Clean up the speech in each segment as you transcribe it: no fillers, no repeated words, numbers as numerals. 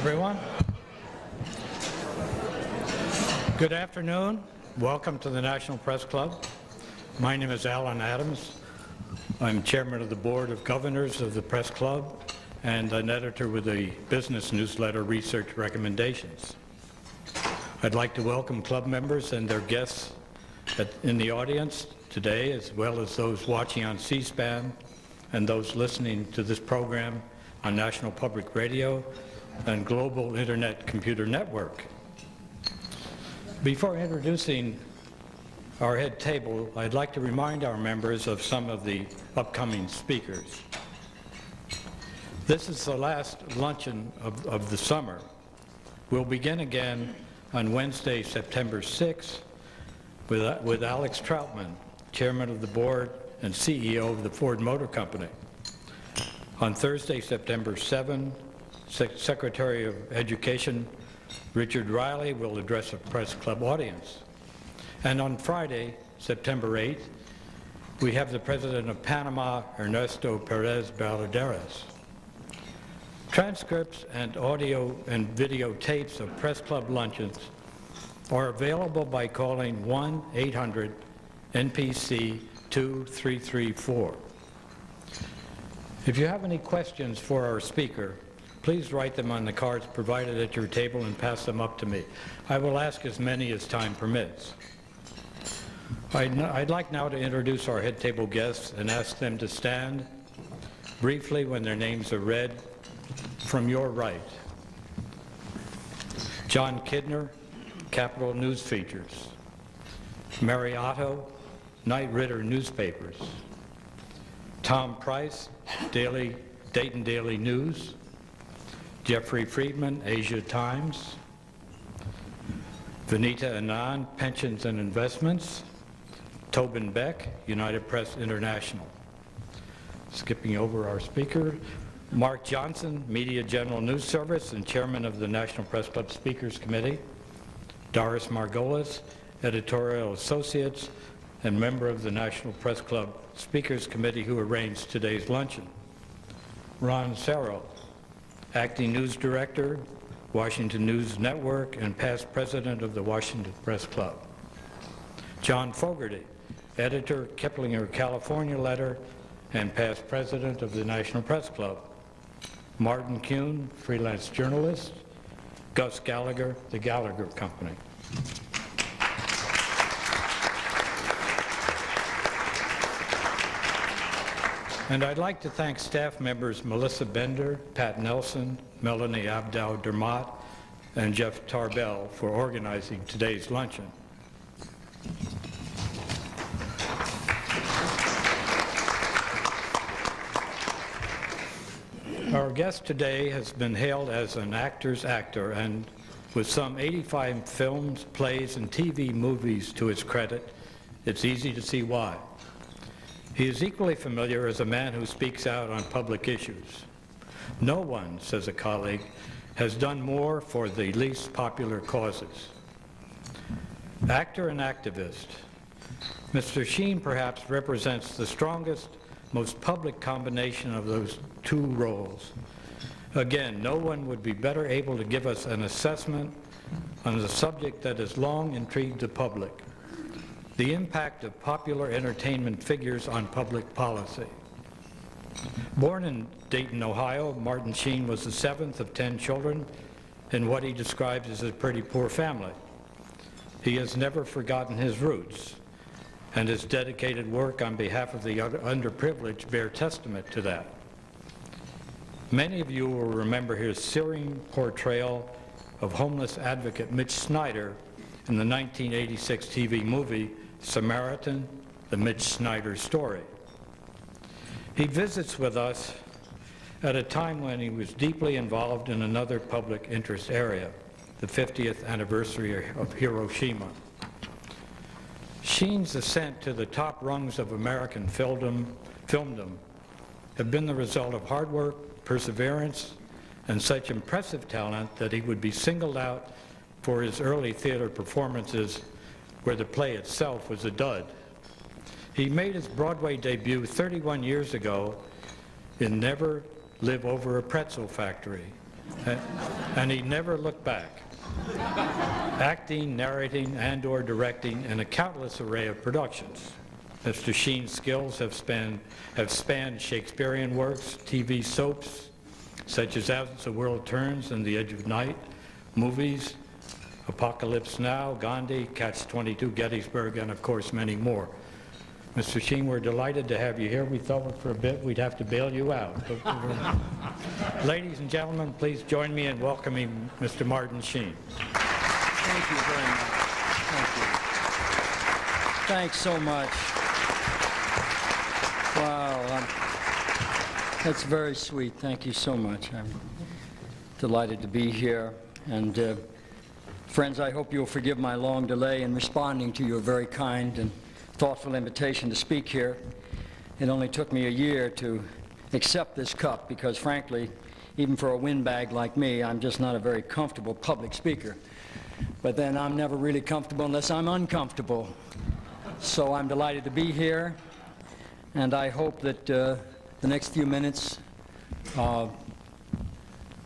everyone. Good afternoon. Welcome to the National Press Club. My name is Alan Adams. I'm chairman of the Board of Governors of the Press Club and an editor with the business newsletter Research Recommendations. I'd like to welcome club members and their guests in the audience today, as well as those watching on C-SPAN and those listening to this program on National Public Radio and Global Internet Computer Network. Before introducing our head table, I'd like to remind our members of some of the upcoming speakers. This is the last luncheon of the summer. We'll begin again on Wednesday, September 6th with Alex Troutman, Chairman of the Board and CEO of the Ford Motor Company. On Thursday, September 7th, Secretary of Education Richard Riley will address a press club audience. And on Friday, September 8th, we have the President of Panama, Ernesto Perez Baladeras. Transcripts and audio and video tapes of press club luncheons are available by calling 1-800-NPC-2334. If you have any questions for our speaker, please write them on the cards provided at your table and pass them up to me. I will ask as many as time permits. I'd like now to introduce our head table guests and ask them to stand briefly when their names are read. From your right, John Kidner, Capital News Features. Mary Otto, Knight Ridder Newspapers. Tom Price, Dayton Daily News. Jeffrey Friedman, Asia Times. Vanita Anand, Pensions and Investments. Tobin Beck, United Press International. Skipping over our speaker, Mark Johnson, Media General News Service and Chairman of the National Press Club Speakers Committee. Doris Margolis, Editorial Associates and member of the National Press Club Speakers Committee who arranged today's luncheon. Ron Serro, Acting News Director, Washington News Network, and past President of the Washington Press Club. John Fogarty, Editor, Kiplinger California Letter, and past President of the National Press Club. Martin Kuhn, freelance journalist. Gus Gallagher, The Gallagher Company. And I'd like to thank staff members Melissa Bender, Pat Nelson, Melanie Abdow-Dermott, and Jeff Tarbell for organizing today's luncheon. Our guest today has been hailed as an actor's actor, and with some 85 films, plays, and TV movies to his credit, it's easy to see why. He is equally familiar as a man who speaks out on public issues. No one, says a colleague, has done more for the least popular causes. Actor and activist. Mr. Sheen perhaps represents the strongest, most public combination of those two roles. Again, no one would be better able to give us an assessment on the subject that has long intrigued the public: the impact of popular entertainment figures on public policy. Born in Dayton, Ohio, Martin Sheen was the 7th of 10 children in what he describes as a pretty poor family. He has never forgotten his roots, and his dedicated work on behalf of the underprivileged bear testament to that. Many of you will remember his searing portrayal of homeless advocate Mitch Snyder in the 1986 TV movie Samaritan, The Mitch Snyder Story. He visits with us at a time when he was deeply involved in another public interest area, the 50th anniversary of Hiroshima. Sheen's ascent to the top rungs of American filmdom have been the result of hard work, perseverance, and such impressive talent that he would be singled out for his early theater performances where the play itself was a dud. He made his Broadway debut 31 years ago in Never Live Over a Pretzel Factory, and he never looked back. Acting, narrating, and/or directing in a countless array of productions. Mr. Sheen's skills have spanned Shakespearean works, TV soaps, such as As the World Turns and The Edge of Night, movies, Apocalypse Now, Gandhi, Catch-22, Gettysburg, and of course many more. Mr. Sheen, we're delighted to have you here. We thought for a bit we'd have to bail you out. Ladies and gentlemen, please join me in welcoming Mr. Martin Sheen. Thank you very much. Thank you. Thanks so much. Wow, that's very sweet. Thank you so much. I'm delighted to be here. And friends, I hope you'll forgive my long delay in responding to your very kind and thoughtful invitation to speak here. It only took me a year to accept this cup because, frankly, even for a windbag like me, I'm just not a very comfortable public speaker. But then I'm never really comfortable unless I'm uncomfortable. So I'm delighted to be here, and I hope that the next few minutes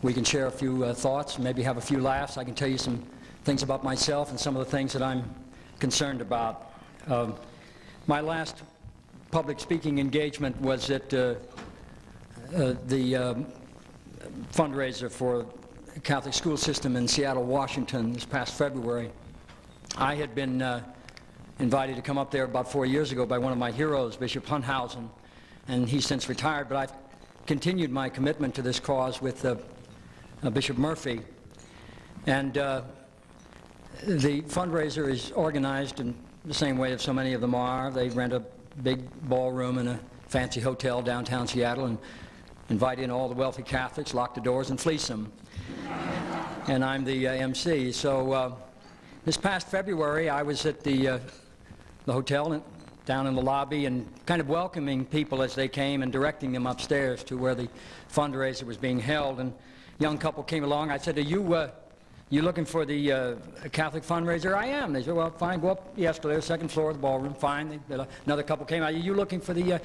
we can share a few thoughts, maybe have a few laughs. I can tell you some things about myself and some of the things that I'm concerned about. My last public speaking engagement was at the fundraiser for the Catholic school system in Seattle, Washington this past February. I had been invited to come up there about 4 years ago by one of my heroes, Bishop Hunthausen, and he's since retired, but I've continued my commitment to this cause with Bishop Murphy. And the fundraiser is organized in the same way that so many of them are. They rent a big ballroom in a fancy hotel downtown Seattle and invite in all the wealthy Catholics, lock the doors, and fleece them. And I'm the MC. So this past February, I was at the hotel down in the lobby and kind of welcoming people as they came and directing them upstairs to where the fundraiser was being held. And a young couple came along. I said, you looking for the Catholic fundraiser? I am. They said, well, fine, go up the escalator, second floor of the ballroom. Fine. Another couple came out. Are you looking for the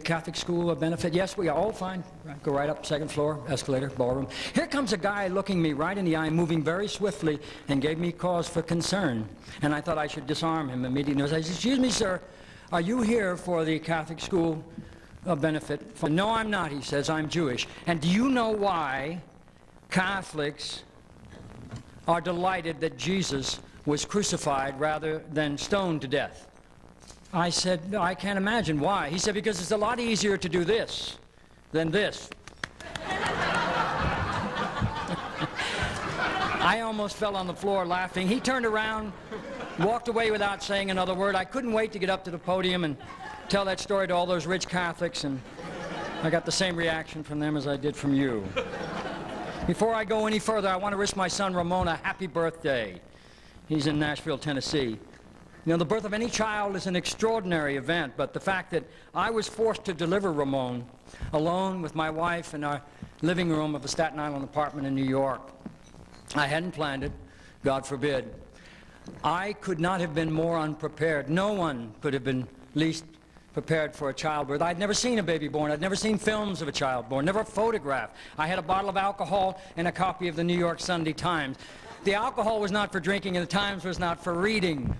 Catholic school benefit? Yes, we are. Oh, fine. Go right up, second floor, escalator, ballroom. Here comes a guy looking me right in the eye, moving very swiftly, and gave me cause for concern. And I thought I should disarm him immediately. I said, excuse me, sir, are you here for the Catholic school benefit? No, I'm not, he says. I'm Jewish. And do you know why Catholics are delighted that Jesus was crucified rather than stoned to death? I said, no, I can't imagine why. He said, because it's a lot easier to do this than this. I almost fell on the floor laughing. He turned around, walked away without saying another word. I couldn't wait to get up to the podium and tell that story to all those rich Catholics, and I got the same reaction from them as I did from you. Before I go any further, I want to wish my son Ramon a happy birthday. He's in Nashville, Tennessee. You know, the birth of any child is an extraordinary event, but the fact that I was forced to deliver Ramon alone with my wife in our living room of a Staten Island apartment in New York, I hadn't planned it, God forbid. I could not have been more unprepared. No one could have been least prepared for a childbirth. I'd never seen a baby born. I'd never seen films of a child born, never a photograph. I had a bottle of alcohol and a copy of the New York Sunday Times. The alcohol was not for drinking and the Times was not for reading.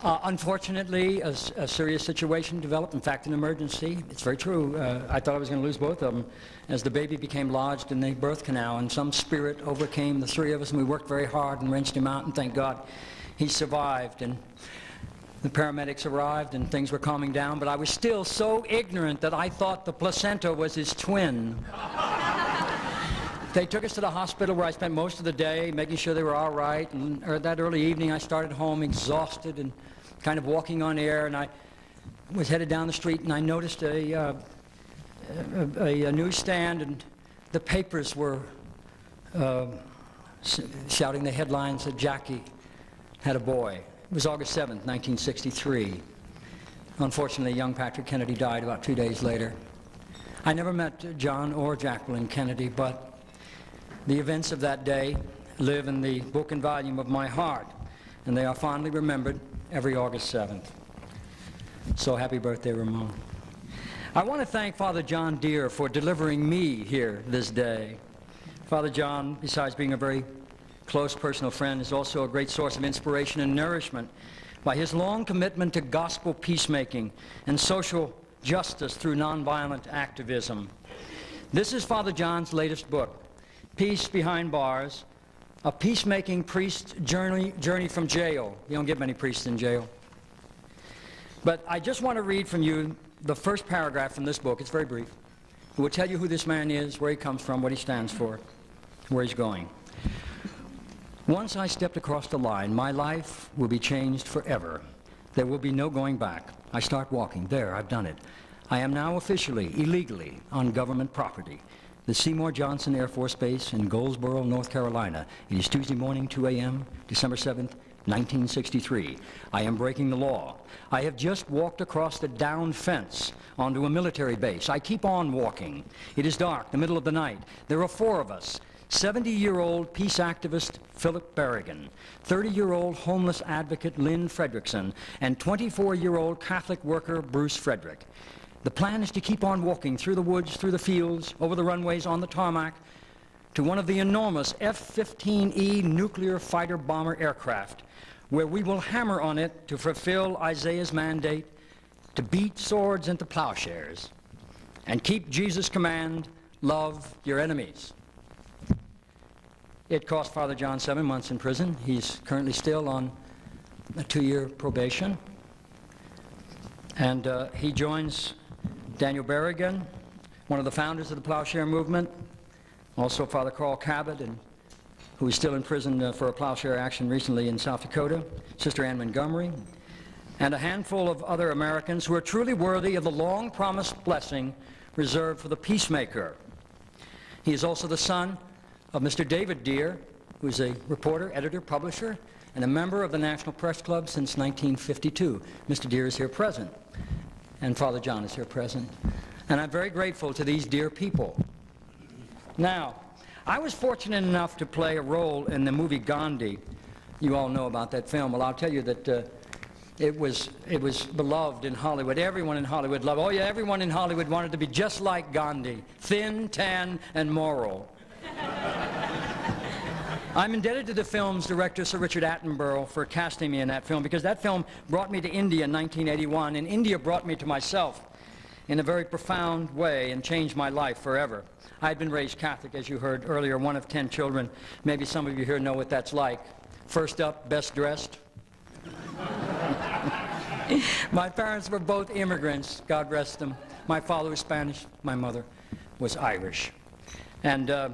Unfortunately, a serious situation developed, in fact, an emergency. It's very true. I thought I was going to lose both of them as the baby became lodged in the birth canal, and some spirit overcame the three of us, and we worked very hard and wrenched him out, and thank God he survived. And the paramedics arrived and things were calming down, but I was still so ignorant that I thought the placenta was his twin. They took us to the hospital where I spent most of the day making sure they were all right, and that early evening I started home exhausted and kind of walking on air, and I was headed down the street and I noticed a newsstand, and the papers were shouting the headlines that Jackie had a boy. It was August 7th, 1963. Unfortunately, young Patrick Kennedy died about 2 days later. I never met John or Jacqueline Kennedy, but the events of that day live in the book and volume of my heart, and they are fondly remembered every August 7th. So happy birthday, Ramon. I want to thank Father John Deere for delivering me here this day. Father John, besides being a very close personal friend, is also a great source of inspiration and nourishment by his long commitment to gospel peacemaking and social justice through nonviolent activism. This is Father John's latest book, Peace Behind Bars, a peacemaking priest's journey from jail. You don't get many priests in jail. But I just want to read from you the first paragraph from this book. It's very brief. It will tell you who this man is, where he comes from, what he stands for, where he's going. Once I stepped across the line, my life will be changed forever. There will be no going back. I start walking. There, I've done it. I am now officially, illegally, on government property. The Seymour Johnson Air Force Base in Goldsboro, North Carolina. It is Tuesday morning, 2 a.m., December 7th, 1963. I am breaking the law. I have just walked across the down fence onto a military base. I keep on walking. It is dark, the middle of the night. There are 4 of us. 70-year-old peace activist Philip Berrigan, 30-year-old homeless advocate Lynn Fredrickson, and 24-year-old Catholic worker Bruce Frederick. The plan is to keep on walking through the woods, through the fields, over the runways, on the tarmac, to one of the enormous F-15E nuclear fighter bomber aircraft, where we will hammer on it to fulfill Isaiah's mandate to beat swords into plowshares and keep Jesus' command, love your enemies. It cost Father John 7 months in prison. He's currently still on a 2-year probation. And he joins Daniel Berrigan, one of the founders of the Plowshare Movement, also Father Carl Cabot, who is still in prison for a plowshare action recently in South Dakota, Sister Ann Montgomery, and a handful of other Americans who are truly worthy of the long-promised blessing reserved for the peacemaker. He is also the son of Mr. David Deere, who is a reporter, editor, publisher, and a member of the National Press Club since 1952. Mr. Deere is here present, and Father John is here present. And I'm very grateful to these dear people. Now, I was fortunate enough to play a role in the movie Gandhi. You all know about that film. Well, I'll tell you that it was beloved in Hollywood. Everyone in Hollywood loved it. Oh yeah, everyone in Hollywood wanted to be just like Gandhi, thin, tan, and moral. I'm indebted to the film's director, Sir Richard Attenborough, for casting me in that film, because that film brought me to India in 1981, and India brought me to myself in a very profound way and changed my life forever. I had been raised Catholic, as you heard earlier, one of 10 children. Maybe some of you here know what that's like. First up, best dressed. My parents were both immigrants, God rest them. My father was Spanish, my mother was Irish. And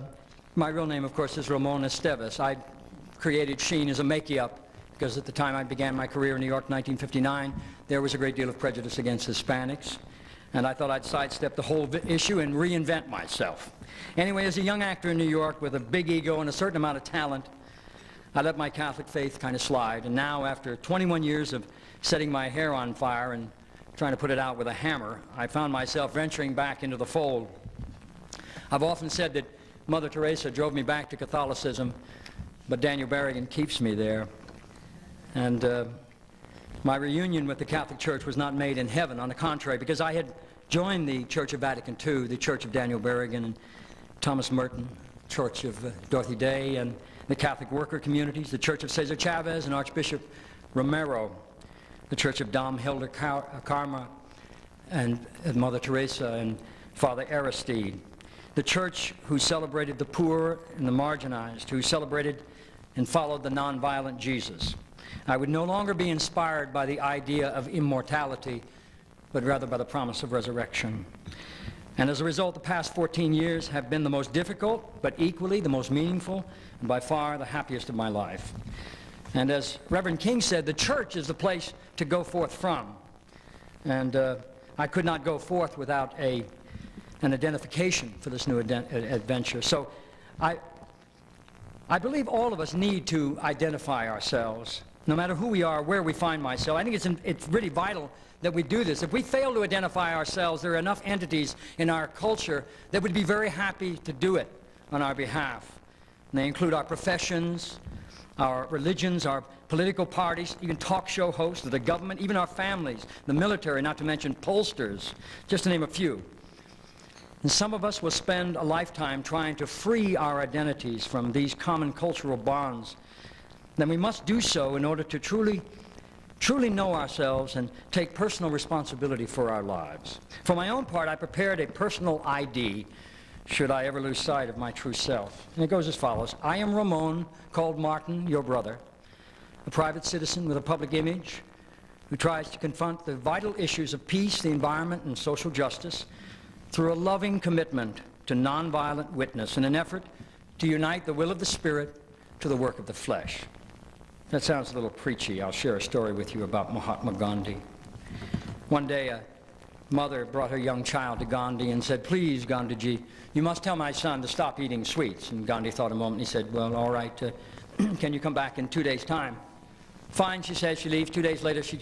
my real name, of course, is Ramon Esteves. I created Sheen as a make-up because at the time I began my career in New York in 1959, there was a great deal of prejudice against Hispanics. And I thought I'd sidestep the whole issue and reinvent myself. Anyway, as a young actor in New York with a big ego and a certain amount of talent, I let my Catholic faith kind of slide. And now, after 21 years of setting my hair on fire and trying to put it out with a hammer, I found myself venturing back into the fold. I've often said that Mother Teresa drove me back to Catholicism, but Daniel Berrigan keeps me there. And my reunion with the Catholic Church was not made in heaven, on the contrary, because I had joined the Church of Vatican II, the Church of Daniel Berrigan and Thomas Merton, Church of Dorothy Day, and the Catholic worker communities, the Church of Cesar Chavez and Archbishop Romero, the Church of Dom Hilda Karma and Mother Teresa and Father Aristide, the church who celebrated the poor and the marginalized, who celebrated and followed the nonviolent Jesus. I would no longer be inspired by the idea of immortality, but rather by the promise of resurrection. And as a result, the past 14 years have been the most difficult, but equally the most meaningful, and by far the happiest of my life. And as Reverend King said, the church is the place to go forth from. And I could not go forth without an identification for this new adventure. So I believe all of us need to identify ourselves, no matter who we are, where we find myself. I think it's really vital that we do this. If we fail to identify ourselves, there are enough entities in our culture that would be very happy to do it on our behalf. And they include our professions, our religions, our political parties, even talk show hosts, the government, even our families, the military, not to mention pollsters, just to name a few. And some of us will spend a lifetime trying to free our identities from these common cultural bonds. Then we must do so in order to truly know ourselves and take personal responsibility for our lives. For my own part, I prepared a personal ID should I ever lose sight of my true self. And it goes as follows. I am Ramon, called Martin, your brother, a private citizen with a public image who tries to confront the vital issues of peace, the environment, and social justice through a loving commitment to nonviolent witness in an effort to unite the will of the Spirit to the work of the flesh. That sounds a little preachy. I'll share a story with you about Mahatma Gandhi. One day, a mother brought her young child to Gandhi and said, "Please, Gandhiji, you must tell my son to stop eating sweets." And Gandhi thought a moment. He said, "Well, all right, can you come back in 2 days' time?" "Fine," she says. She leaves. 2 days later, she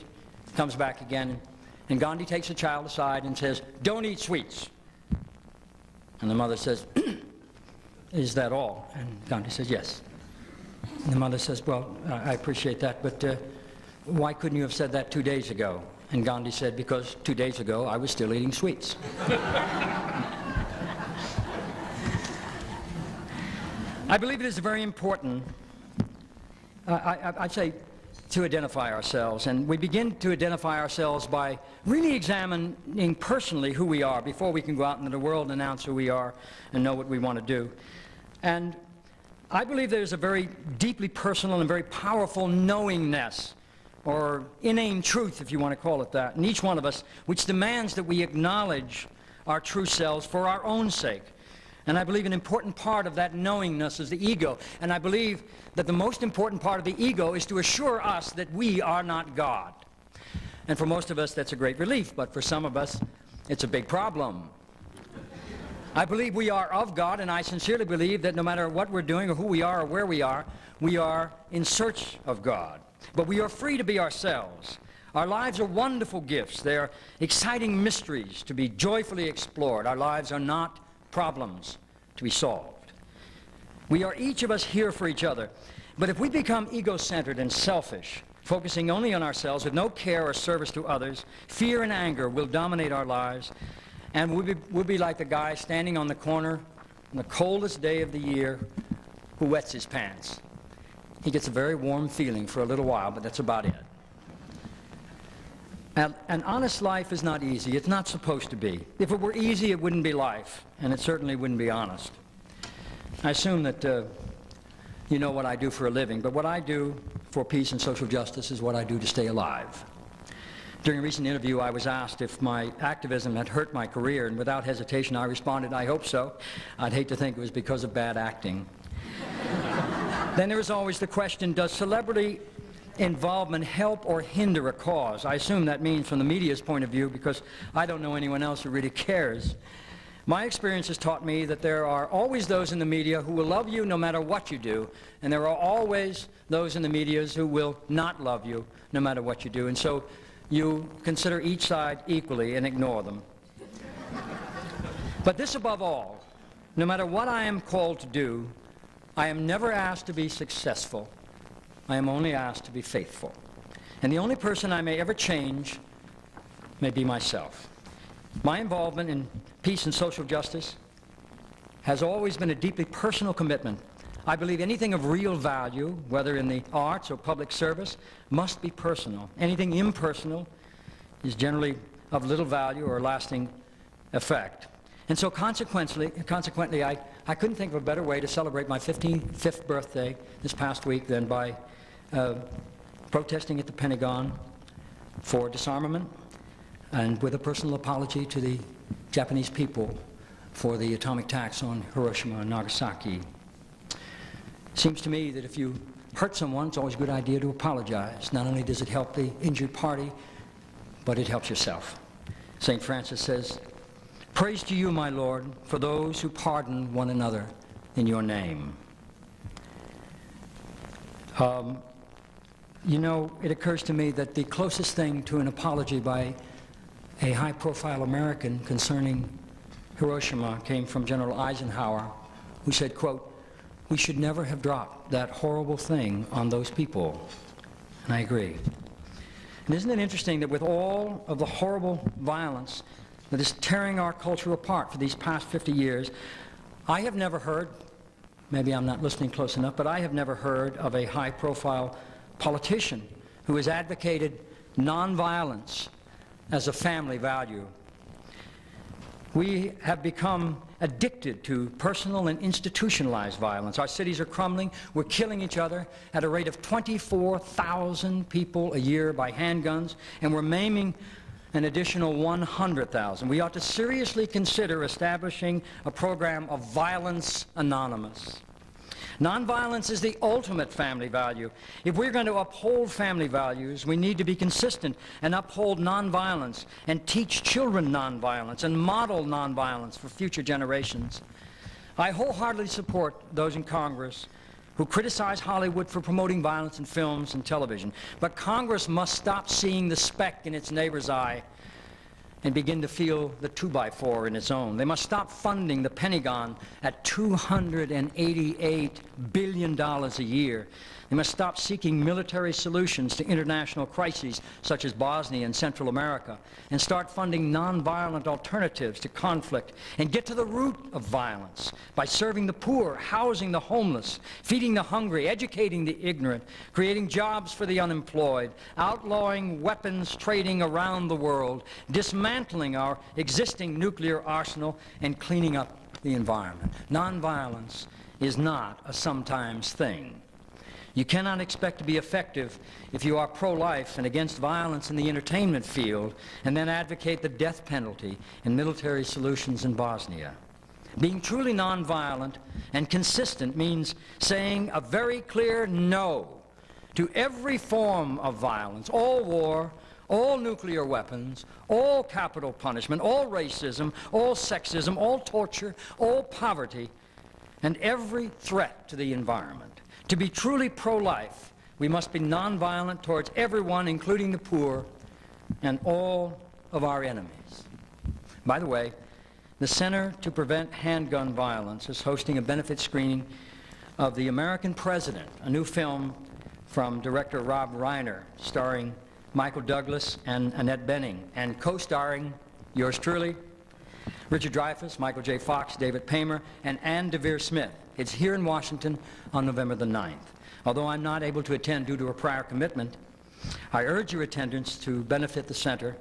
comes back again. And Gandhi takes the child aside and says, "Don't eat sweets." And the mother says, "Is that all?" And Gandhi says, "Yes." And the mother says, "Well, I appreciate that, but why couldn't you have said that 2 days ago?" And Gandhi said, "Because 2 days ago I was still eating sweets." I believe it is very important, I'd say, to identify ourselves. And we begin to identify ourselves by really examining personally who we are before we can go out into the world and announce who we are and know what we want to do. And I believe there's a very deeply personal and very powerful knowingness, or inane truth, if you want to call it that, in each one of us, which demands that we acknowledge our true selves for our own sake. And I believe an important part of that knowingness is the ego. And I believe that the most important part of the ego is to assure us that we are not God. And for most of us, that's a great relief, but for some of us, it's a big problem. I believe we are of God, and I sincerely believe that no matter what we're doing or who we are or where we are in search of God. But we are free to be ourselves. Our lives are wonderful gifts. They are exciting mysteries to be joyfully explored. Our lives are not problems to be solved. We are each of us here for each other. But if we become ego-centered and selfish, focusing only on ourselves with no care or service to others, fear and anger will dominate our lives. And we'll be like the guy standing on the corner on the coldest day of the year who wets his pants. He gets a very warm feeling for a little while, but that's about it. An honest life is not easy. It's not supposed to be. If it were easy, it wouldn't be life, and it certainly wouldn't be honest. I assume that you know what I do for a living, but what I do for peace and social justice is what I do to stay alive. During a recent interview, I was asked if my activism had hurt my career, and without hesitation, I responded, "I hope so. I'd hate to think it was because of bad acting." Then there is always the question, does celebrity involvement help or hinder a cause? I assume that means from the media's point of view, because I don't know anyone else who really cares. My experience has taught me that there are always those in the media who will love you no matter what you do, and there are always those in the media who will not love you no matter what you do. And so you consider each side equally and ignore them. But this above all, no matter what I am called to do, I am never asked to be successful. I am only asked to be faithful. And the only person I may ever change may be myself. My involvement in peace and social justice has always been a deeply personal commitment. I believe anything of real value, whether in the arts or public service, must be personal. Anything impersonal is generally of little value or lasting effect. And so consequently, I couldn't think of a better way to celebrate my 55th birthday this past week than by protesting at the Pentagon for disarmament and with a personal apology to the Japanese people for the atomic attacks on Hiroshima and Nagasaki. Seems to me that if you hurt someone, it's always a good idea to apologize. Not only does it help the injured party, but it helps yourself. St. Francis says, "Praise to you, my Lord, for those who pardon one another in your name." You know, it occurs to me that the closest thing to an apology by a high-profile American concerning Hiroshima came from General Eisenhower, who said, quote, "We should never have dropped that horrible thing on those people." And I agree. And isn't it interesting that with all of the horrible violence that is tearing our culture apart for these past 50 years. I have never heard, maybe I'm not listening close enough, but I have never heard of a high-profile politician who has advocated nonviolence as a family value. We have become addicted to personal and institutionalized violence. Our cities are crumbling. We're killing each other at a rate of 24,000 people a year by handguns, and we're maiming an additional 100,000. We ought to seriously consider establishing a program of Violence Anonymous. Nonviolence is the ultimate family value. If we're going to uphold family values, we need to be consistent and uphold nonviolence and teach children nonviolence and model nonviolence for future generations. I wholeheartedly support those in Congress who criticize Hollywood for promoting violence in films and television. But Congress must stop seeing the speck in its neighbor's eye and begin to feel the 2x4 in its own. They must stop funding the Pentagon at $288 billion a year. They must stop seeking military solutions to international crises such as Bosnia and Central America and start funding nonviolent alternatives to conflict and get to the root of violence by serving the poor, housing the homeless, feeding the hungry, educating the ignorant, creating jobs for the unemployed, outlawing weapons trading around the world, dismantling our existing nuclear arsenal, and cleaning up the environment. Nonviolence is not a sometimes thing. You cannot expect to be effective if you are pro-life and against violence in the entertainment field and then advocate the death penalty and military solutions in Bosnia. Being truly nonviolent and consistent means saying a very clear no to every form of violence, all war, all nuclear weapons, all capital punishment, all racism, all sexism, all torture, all poverty, and every threat to the environment. To be truly pro-life, we must be nonviolent towards everyone, including the poor and all of our enemies. By the way, the Center to Prevent Handgun Violence is hosting a benefit screening of The American President, a new film from director Rob Reiner, starring Michael Douglas and Annette Bening, and co-starring yours truly, Richard Dreyfuss, Michael J. Fox, David Paymer, and Ann Devere Smith. It's here in Washington on November the 9th. Although I'm not able to attend due to a prior commitment, I urge your attendance to benefit the center,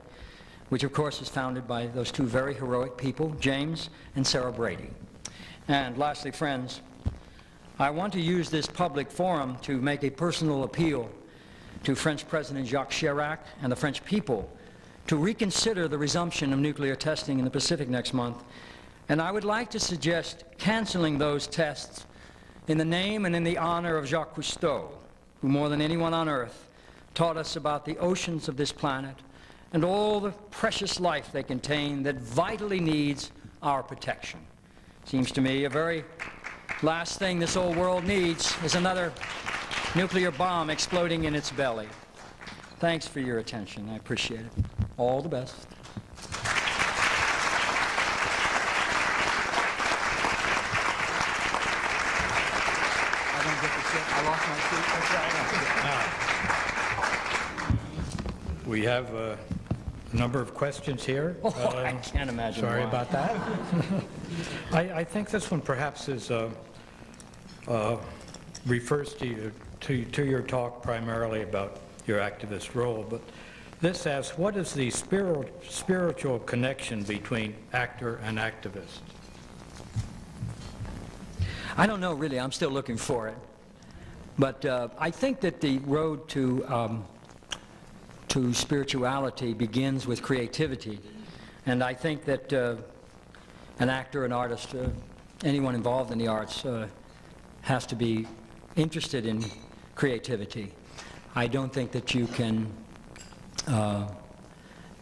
which of course is founded by those two very heroic people, James and Sarah Brady. And lastly, friends, I want to use this public forum to make a personal appeal to French President Jacques Chirac and the French people to reconsider the resumption of nuclear testing in the Pacific next month. And I would like to suggest canceling those tests in the name and in the honor of Jacques Cousteau, who more than anyone on earth taught us about the oceans of this planet and all the precious life they contain that vitally needs our protection. Seems to me a very last thing this old world needs is another nuclear bomb exploding in its belly. Thanks for your attention. I appreciate it. All the best. I don't get to sit. I lost my seat. We have a number of questions here. Oh, I can't imagine Sorry why. about that. I think this one perhaps is refers to your talk primarily about your activist role, but this asks, what is the spiritual connection between actor and activist? I don't know, really. I'm still looking for it. But I think that the road to spirituality begins with creativity. And I think that an actor, an artist, anyone involved in the arts has to be interested in creativity. I don't think that you can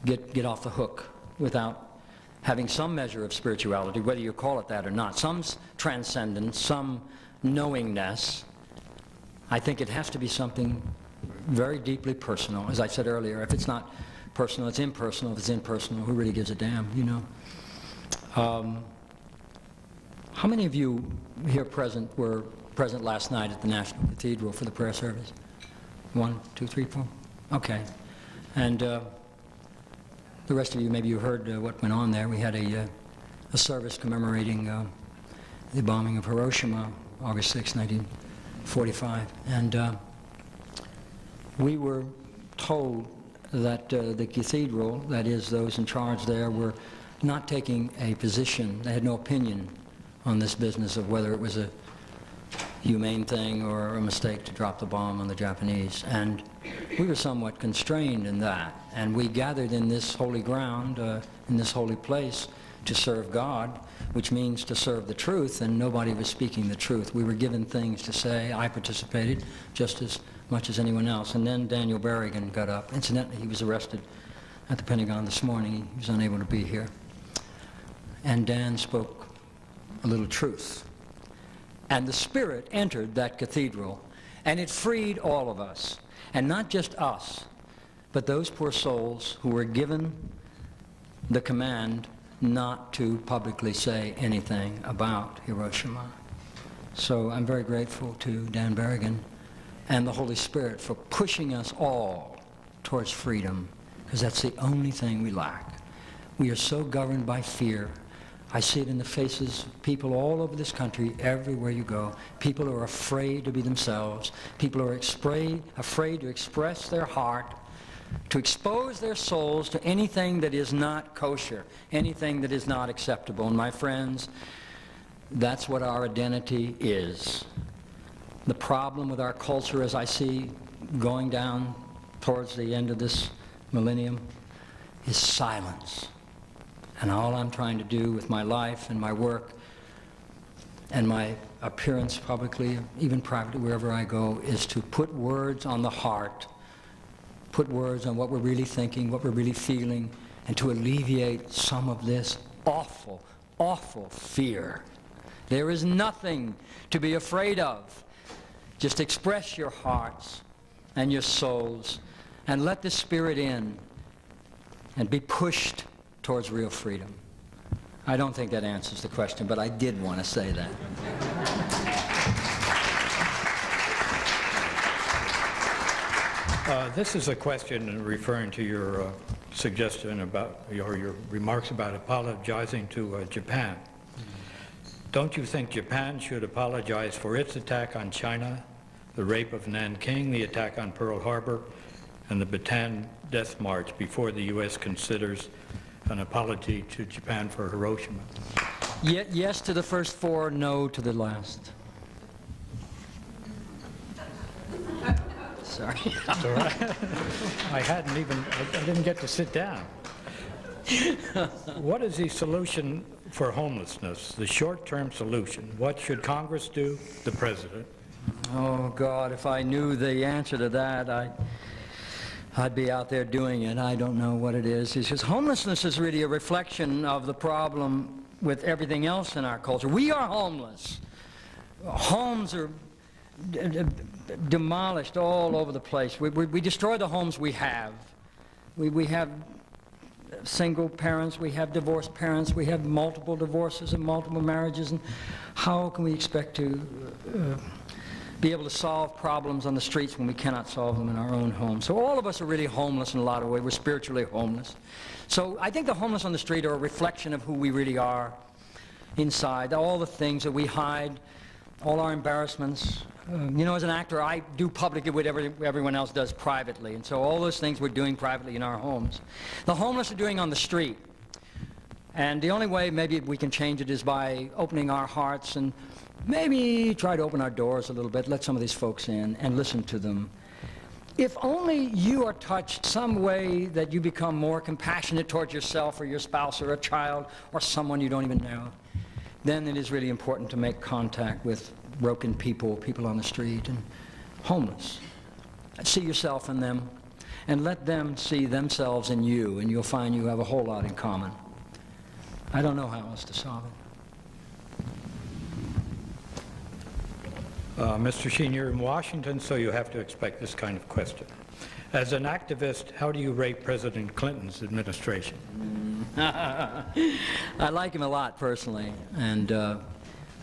get off the hook without having some measure of spirituality, whether you call it that or not. Some transcendence, some knowingness. I think it has to be something very deeply personal. As I said earlier, if it's not personal, it's impersonal. If it's impersonal, who really gives a damn, you know? How many of you here present were present last night at the National Cathedral for the prayer service? 1, 2, 3, 4? Okay. And the rest of you, maybe you heard what went on there. We had a service commemorating the bombing of Hiroshima, August 6, 1945. And we were told that the cathedral, that is, those in charge there, were not taking a position. They had no opinion on this business of whether it was a humane thing or a mistake to drop the bomb on the Japanese. And we were somewhat constrained in that. And we gathered in this holy ground, in this holy place, to serve God, which means to serve the truth, and nobody was speaking the truth. We were given things to say. I participated just as much as anyone else. And then Daniel Berrigan got up. Incidentally, he was arrested at the Pentagon this morning. He was unable to be here. And Dan spoke a little truth. And the Spirit entered that cathedral, and it freed all of us. And not just us, but those poor souls who were given the command not to publicly say anything about Hiroshima. So I'm very grateful to Dan Berrigan and the Holy Spirit for pushing us all towards freedom, because that's the only thing we lack. We are so governed by fear. I see it in the faces of people all over this country, everywhere you go. People are afraid to be themselves. People are afraid to express their heart, to expose their souls to anything that is not kosher, anything that is not acceptable. And my friends, that's what our identity is. The problem with our culture, as I see going down towards the end of this millennium, is silence. And all I'm trying to do with my life and my work and my appearance publicly, even privately, wherever I go, is to put words on the heart, put words on what we're really thinking, what we're really feeling, and to alleviate some of this awful, awful fear. There is nothing to be afraid of. Just express your hearts and your souls and let the Spirit in and be pushed towards real freedom. I don't think that answers the question, but I did want to say that. This is a question referring to your suggestion about, or your remarks about apologizing to Japan. Don't you think Japan should apologize for its attack on China, the rape of Nanking, the attack on Pearl Harbor, and the Bataan Death March before the U.S. considers an apology to Japan for Hiroshima? Yes to the first four, no to the last. Sorry. That's all right. I didn't get to sit down. What is the solution for homelessness, the short-term solution? What should Congress do, the President? Oh, God, if I knew the answer to that, I'd be out there doing it. I don't know what it is. It's just homelessness is really a reflection of the problem with everything else in our culture. We are homeless. Homes are demolished all over the place. We destroy the homes we have. We have single parents, we have divorced parents, we have multiple divorces and multiple marriages, and how can we expect to be able to solve problems on the streets when we cannot solve them in our own homes? So all of us are really homeless in a lot of ways. We're spiritually homeless. So I think the homeless on the street are a reflection of who we really are inside, all the things that we hide, all our embarrassments. You know, as an actor, I do publicly what everyone else does privately, and so all those things we're doing privately in our homes. The homeless are doing on the street, and the only way maybe we can change it is by opening our hearts and maybe try to open our doors a little bit, let some of these folks in and listen to them. If only you are touched some way that you become more compassionate towards yourself or your spouse or a child or someone you don't even know, then it is really important to make contact with broken people, people on the street, and homeless. See yourself in them, and let them see themselves in you, and you'll find you have a whole lot in common. I don't know how else to solve it. Mr. Sheen, you're in Washington, so you have to expect this kind of question. As an activist, how do you rate President Clinton's administration? I like him a lot personally, and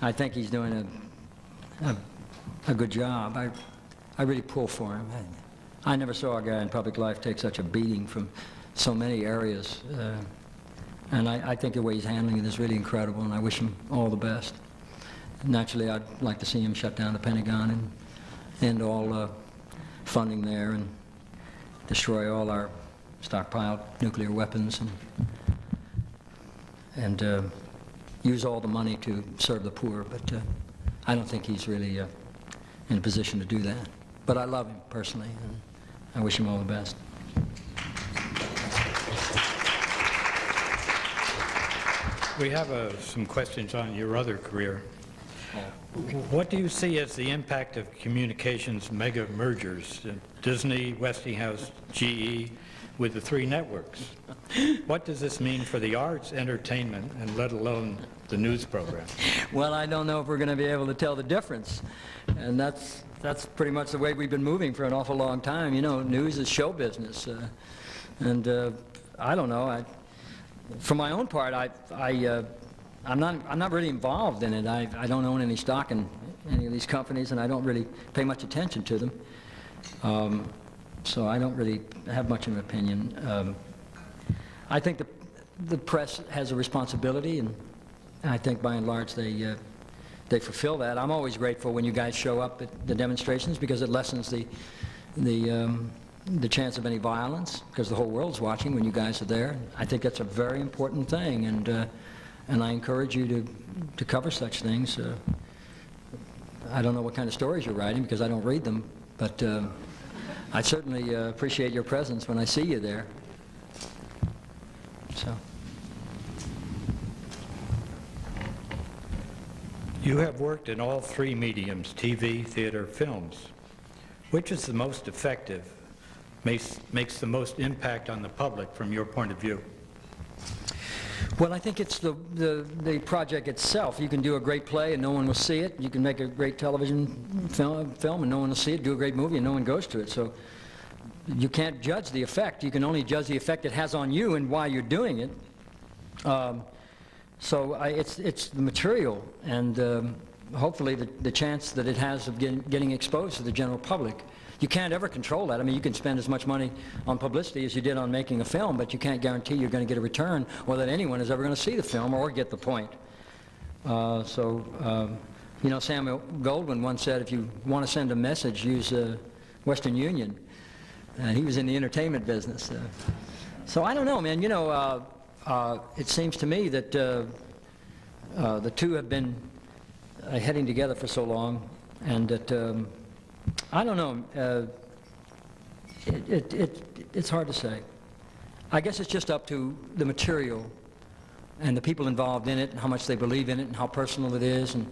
I think he's doing a good job. I really pull for him. I never saw a guy in public life take such a beating from so many areas. And I think the way he's handling it is really incredible, and I wish him all the best. Naturally, I'd like to see him shut down the Pentagon and end all funding there and destroy all our stockpiled nuclear weapons and use all the money to serve the poor. But I don't think he's really in a position to do that. But I love him personally, and I wish him all the best. We have some questions on your other career. What do you see as the impact of communications mega mergers, Disney, Westinghouse, GE, with the 3 networks? What does this mean for the arts, entertainment, and let alone the news program? Well, I don't know if we're going to be able to tell the difference. And that's pretty much the way we've been moving for an awful long time. You know, news is show business. I don't know. For my own part, I'm not really involved in it. I don't own any stock in any of these companies, and I don't really pay much attention to them. So I don't really have much of an opinion. I think the press has a responsibility, and I think by and large they fulfill that. I'm always grateful when you guys show up at the demonstrations, because it lessens the chance of any violence, because the whole world's watching when you guys are there. I think that's a very important thing, and I encourage you to cover such things. I don't know what kind of stories you're writing, because I don't read them, but I certainly appreciate your presence when I see you there. So. You have worked in all 3 mediums, TV, theater, films. Which is the most effective, makes the most impact on the public from your point of view? Well, I think it's the project itself. You can do a great play and no one will see it. You can make a great television film and no one will see it. Do a great movie and no one goes to it. So you can't judge the effect. You can only judge the effect it has on you and why you're doing it. It's the material and hopefully the chance that it has of getting exposed to the general public. You can't ever control that. I mean, you can spend as much money on publicity as you did on making a film, but you can't guarantee you're going to get a return or that anyone is ever going to see the film or get the point. You know, Samuel Goldwyn once said, if you want to send a message, use Western Union. He was in the entertainment business. So I don't know, man. You know, it seems to me that the two have been heading together for so long, and that I don't know. It's hard to say. I guess it's just up to the material and the people involved in it, and how much they believe in it, and how personal it is, and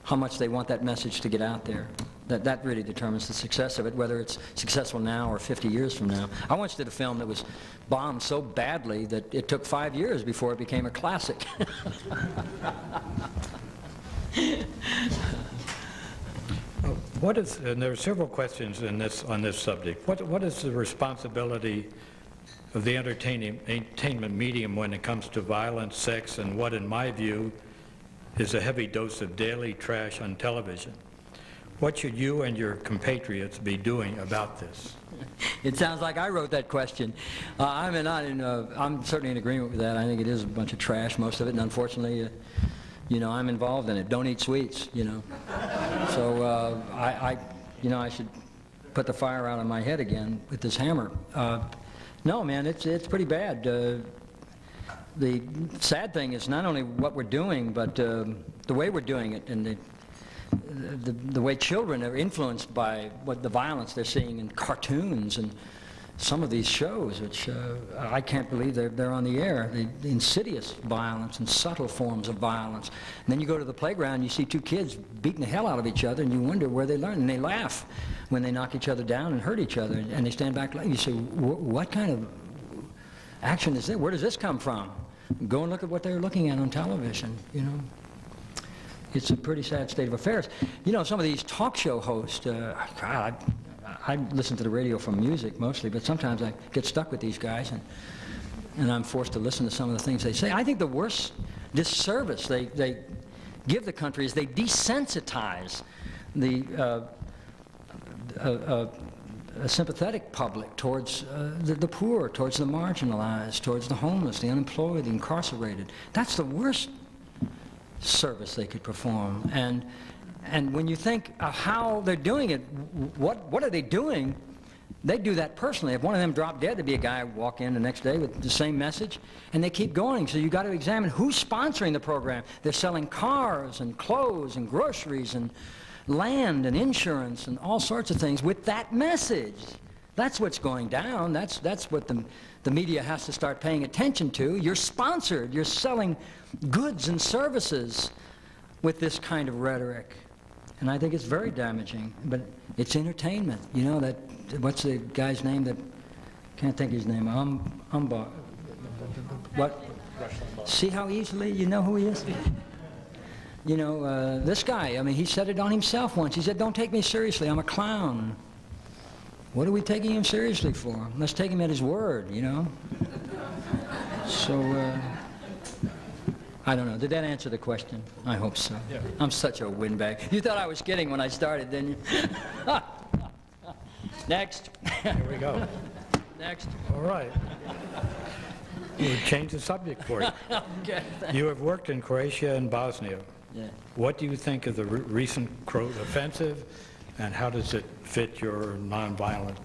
how much they want that message to get out there. That really determines the success of it, whether it's successful now or 50 years from now. I once did a film that was bombed so badly that it took 5 years before it became a classic. And there are several questions on this subject. What is the responsibility of the entertainment medium when it comes to violence, sex, and what, in my view, is a heavy dose of daily trash on television? What should you and your compatriots be doing about this? It sounds like I wrote that question. I'm certainly in agreement with that. I think it is a bunch of trash, most of it, and unfortunately, you know, I'm involved in it. Don't eat sweets, you know. So you know, I should put the fire out on my head again with this hammer. No, man, it's pretty bad. The sad thing is not only what we're doing, but the way we're doing it, and the way children are influenced by what the violence they're seeing in cartoons and some of these shows, which I can't believe they're on the air. The insidious violence and subtle forms of violence. And then you go to the playground, you see 2 kids beating the hell out of each other, and you wonder where they learn. And they laugh when they knock each other down and hurt each other. And they stand back, you say, what kind of action is this? Where does this come from? Go and look at what they're looking at on television, you know. It's a pretty sad state of affairs. You know, some of these talk show hosts, God, I listen to the radio for music mostly, but sometimes I get stuck with these guys, and I'm forced to listen to some of the things they say. I think the worst disservice they give the country is they desensitize the a sympathetic public towards the poor, towards the marginalized, towards the homeless, the unemployed, the incarcerated. That's the worst service they could perform. And when you think of how they're doing it, what are they doing? They do that personally. If one of them dropped dead, there'd be a guy walk in the next day with the same message, and they keep going. So you got to examine who's sponsoring the program. They're selling cars and clothes and groceries and land and insurance and all sorts of things with that message. That's what's going down. That's what the media has to start paying attention to. You're sponsored. You're selling goods and services with this kind of rhetoric. And I think it's very damaging, but it's entertainment. You know, that, what's the guy's name that, can't think of his name, what? See how easily you know who he is? You know, this guy, I mean, he said it on himself once. He said, "Don't take me seriously, I'm a clown." What are we taking him seriously for? Let's take him at his word, you know? So, I don't know. Did that answer the question? I hope so. Yeah. I'm such a windbag. You thought I was kidding when I started, didn't you? Next. Here we go. Next. All right. We'll change the subject for you. Okay, you have worked in Croatia and Bosnia. Yeah. What do you think of the recent offensive, and how does it fit your nonviolent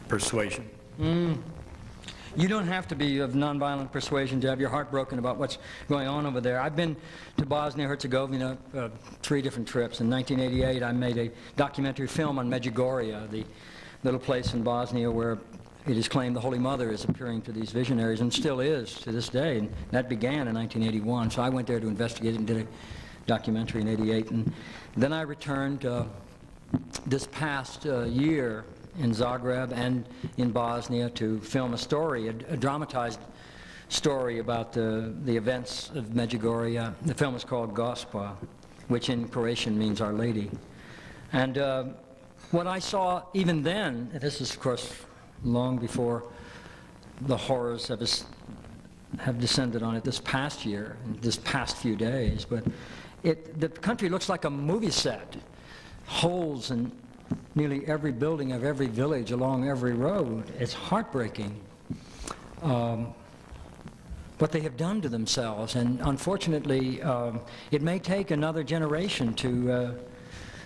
persuasion? You don't have to be of nonviolent persuasion to have your heart broken about what's going on over there. I've been to Bosnia-Herzegovina 3 different trips. In 1988, I made a documentary film on Medjugorje, the little place in Bosnia where it is claimed the Holy Mother is appearing to these visionaries, and still is to this day. And that began in 1981. So I went there to investigate it and did a documentary in '88. And then I returned this past year in Zagreb and in Bosnia to film a story, a dramatized story about the events of Medjugorje. The film is called Gospa, which in Croatian means Our Lady. And what I saw even then, and this is of course long before the horrors have descended on it this past year, this past few days, but the country looks like a movie set. Holes in nearly every building of every village along every road. It's heartbreaking what they have done to themselves, and unfortunately it may take another generation to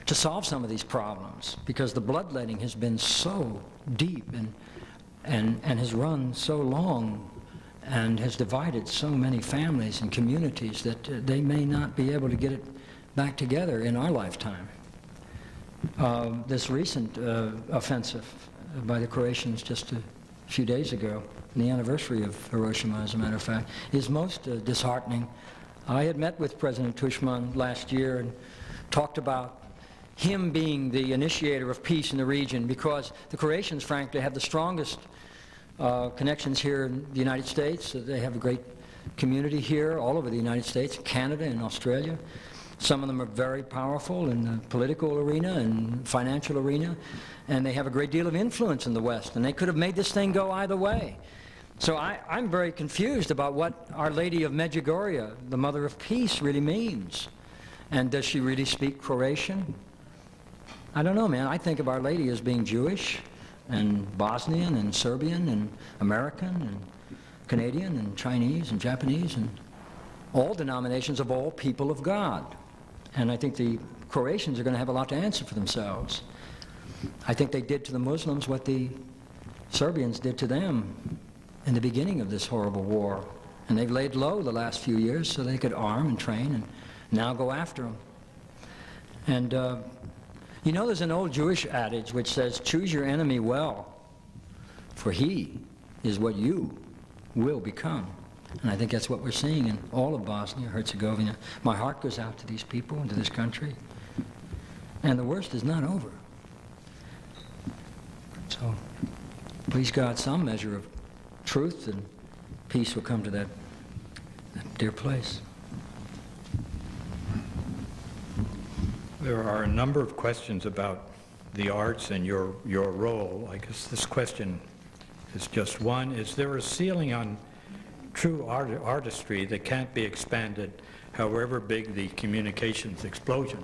solve some of these problems, because the bloodletting has been so deep and has run so long and has divided so many families and communities that they may not be able to get it back together in our lifetime. This recent offensive by the Croatians just a few days ago, the anniversary of Hiroshima, as a matter of fact, is most disheartening. I had met with President Tushman last year and talked about him being the initiator of peace in the region, because the Croatians, frankly, have the strongest connections here in the United States. They have a great community here all over the United States, Canada and Australia. Some of them are very powerful in the political arena and financial arena, and they have a great deal of influence in the West, and they could have made this thing go either way. So I'm very confused about what Our Lady of Medjugorje, the Mother of Peace, really means. And does she really speak Croatian? I don't know, man. I think of Our Lady as being Jewish and Bosnian and Serbian and American and Canadian and Chinese and Japanese and all denominations of all people of God. And I think the Croatians are going to have a lot to answer for themselves. I think they did to the Muslims what the Serbians did to them in the beginning of this horrible war. And they've laid low the last few years so they could arm and train and now go after them. And you know, there's an old Jewish adage which says, choose your enemy well, for he is what you will become. And I think that's what we're seeing in all of Bosnia-Herzegovina. My heart goes out to these people and to this country. And the worst is not over. So, please God, some measure of truth and peace will come to that dear place. There are a number of questions about the arts and your role. I guess this question is just one. Is there a ceiling on true artistry that can't be expanded, however big the communications explosion?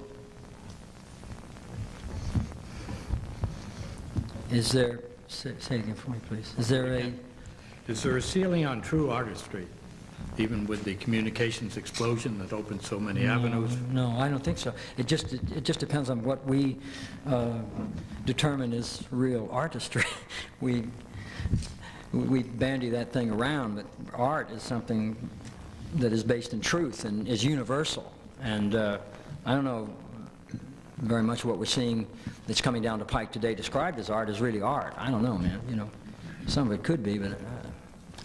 Is there, say it again for me, please. Is there a... Is there a ceiling on true artistry, even with the communications explosion that opened so many avenues? No, I don't think so. It just depends on what we determine is real artistry. we bandy that thing around, but art is something that is based in truth and is universal. And I don't know very much what we're seeing that's coming down the pike today described as art is really art. I don't know, man. You know, some of it could be, but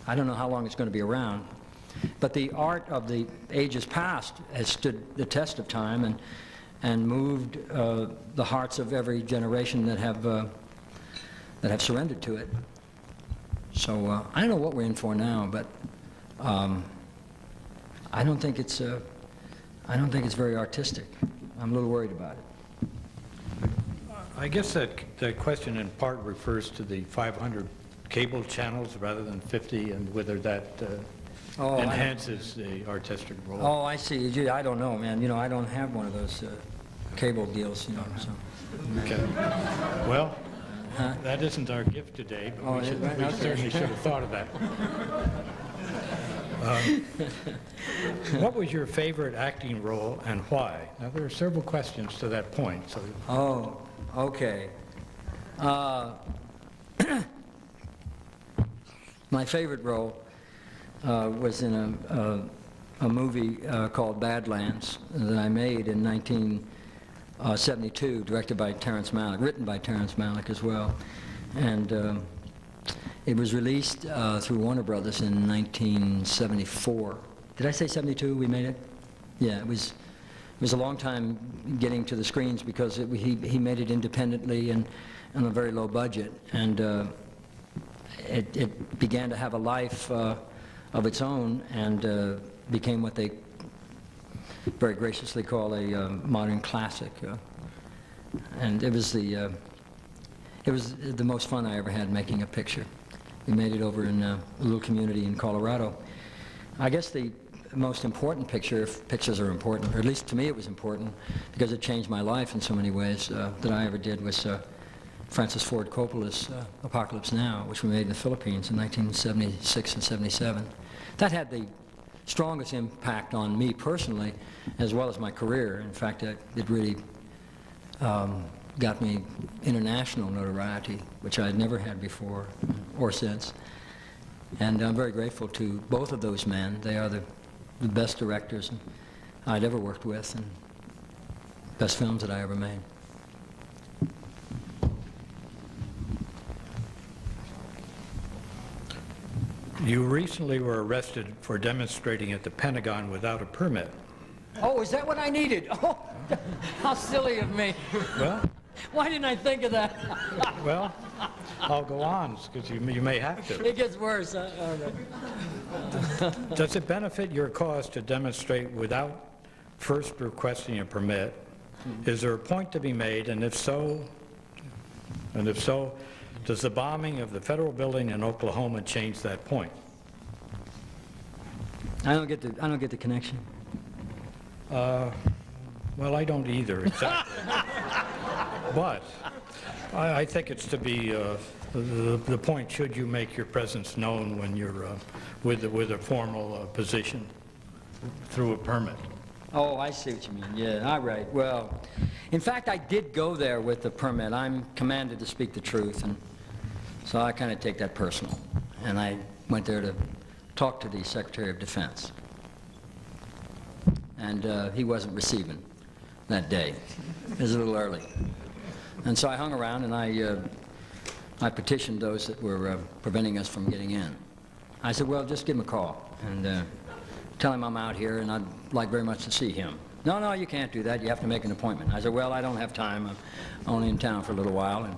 I don't know how long it's going to be around. But the art of the ages past has stood the test of time and moved the hearts of every generation that have surrendered to it. So I don't know what we're in for now, but I don't think it's very artistic. I'm a little worried about it. I guess that question in part refers to the 500 cable channels rather than 50, and whether that enhances the artistic role. Oh, I see. Gee, I don't know, man. You know, I don't have one of those cable deals, you know. So. Okay. Well, that isn't our gift today, but we certainly should have thought of that. What was your favorite acting role and why? Now, there are several questions to that point. So. Oh, okay. My favorite role was in a movie called Badlands that I made in 1972, directed by Terrence Malick, written by Terrence Malick as well. And it was released through Warner Brothers in 1974. Did I say 72 we made it? Yeah, it was a long time getting to the screens because he made it independently and on a very low budget. And it began to have a life of its own and became what they very graciously call a modern classic. And it was the most fun I ever had making a picture. We made it over in a little community in Colorado. I guess the most important picture, if pictures are important, or at least to me it was important, because it changed my life in so many ways, that I ever did was Francis Ford Coppola's Apocalypse Now, which we made in the Philippines in 1976 and 77. That had the strongest impact on me personally, as well as my career. In fact, it really got me international notoriety, which I had never had before or since. And I'm very grateful to both of those men. They are the best directors I'd ever worked with and best films that I ever made. You recently were arrested for demonstrating at the Pentagon without a permit. Oh, is that what I needed? Oh, how silly of me. Well, why didn't I think of that? Well, I'll go on, because you may have to. It gets worse. All right. Does it benefit your cause to demonstrate without first requesting a permit? Is there a point to be made, and if so, does the bombing of the federal building in Oklahoma change that point? I don't get the connection. Well, I don't either, exactly. But I think it's to be the point, should you make your presence known when you're with a formal position through a permit. Oh, I see what you mean. Yeah, all right. Well, in fact, I did go there with the permit. I'm commanded to speak the truth, and so I kind of take that personal. And I went there to talk to the Secretary of Defense. And he wasn't receiving that day. It was a little early. And so I hung around and I petitioned those that were preventing us from getting in. I said, well, just give him a call and tell him I'm out here and I'd like very much to see him. No, you can't do that. You have to make an appointment. I said, well, I don't have time. I'm only in town for a little while. And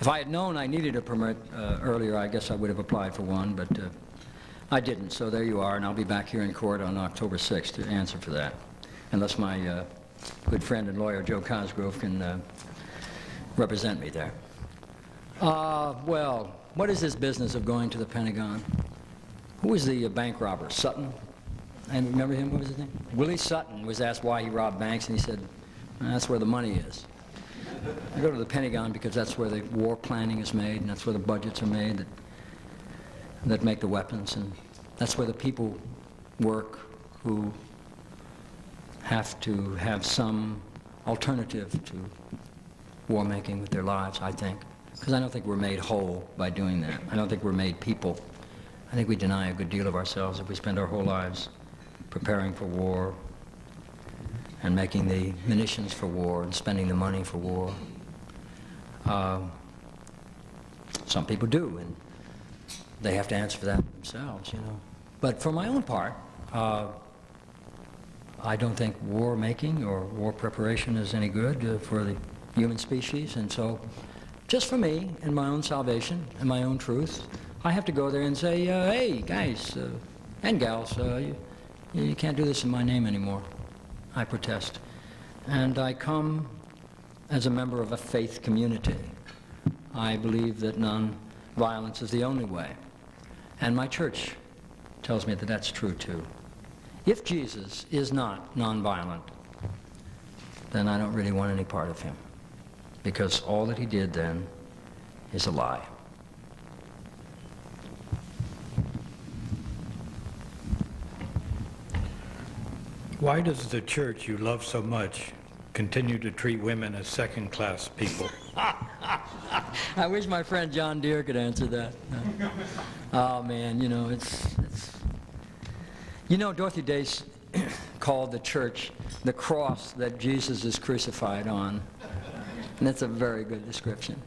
if I had known I needed a permit earlier, I guess I would have applied for one, but I didn't. So there you are, and I'll be back here in court on October 6th to answer for that, unless my good friend and lawyer Joe Cosgrove can represent me there. Well, what is this business of going to the Pentagon? Who was the bank robber? Sutton? I remember him. What was his name? Willie Sutton was asked why he robbed banks, and he said, that's where the money is. I go to the Pentagon because that's where the war planning is made, and that's where the budgets are made that make the weapons, and that's where the people work who have to have some alternative to war making with their lives, I think. Because I don't think we're made whole by doing that. I don't think we're made people. I think we deny a good deal of ourselves if we spend our whole lives preparing for war and making the munitions for war and spending the money for war. Some people do, and they have to answer for that themselves, you know. But for my own part, I don't think war making or war preparation is any good for the human species, and so just for me and my own salvation and my own truth, I have to go there and say, hey, guys and gals, you can't do this in my name anymore. I protest. And I come as a member of a faith community. I believe that non-violence is the only way. And my church tells me that that's true too. If Jesus is not non-violent, then I don't really want any part of him, because all that he did then is a lie. Why does the church you love so much continue to treat women as second-class people? I wish my friend John Deere could answer that. Oh man, you know, it's you know, Dorothy Day called the church the cross that Jesus is crucified on, and that's a very good description.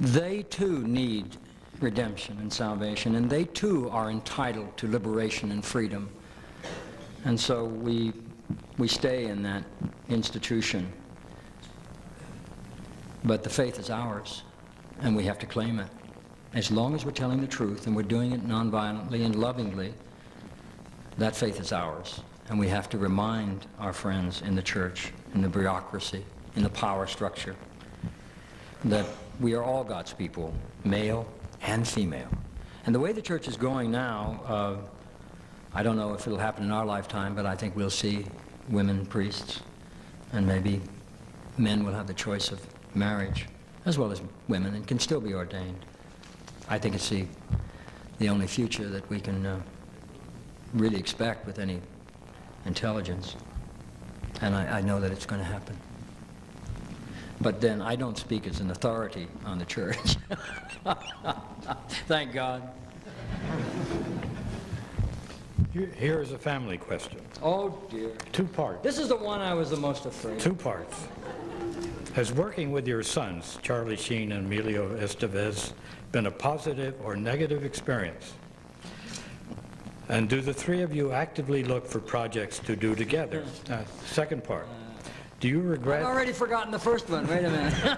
They too need redemption and salvation, and they too are entitled to liberation and freedom. And so we stay in that institution. But the faith is ours, and we have to claim it. As long as we're telling the truth and we're doing it nonviolently and lovingly, that faith is ours. And we have to remind our friends in the church, in the bureaucracy, in the power structure, that we are all God's people, male and female. And the way the church is going now, I don't know if it'll happen in our lifetime, but I think we'll see women priests, and maybe men will have the choice of marriage, as well as women, and can still be ordained. I think it's the only future that we can really expect with any intelligence. And I know that it's going to happen. But then I don't speak as an authority on the church. Thank God. Here is a family question. Oh dear. 2 parts. This is the one I was the most afraid of. 2 parts. Has working with your sons, Charlie Sheen and Emilio Estevez, been a positive or negative experience? And do the 3 of you actively look for projects to do together? Second part. Do you regret... I've already forgotten the first one. Wait a minute.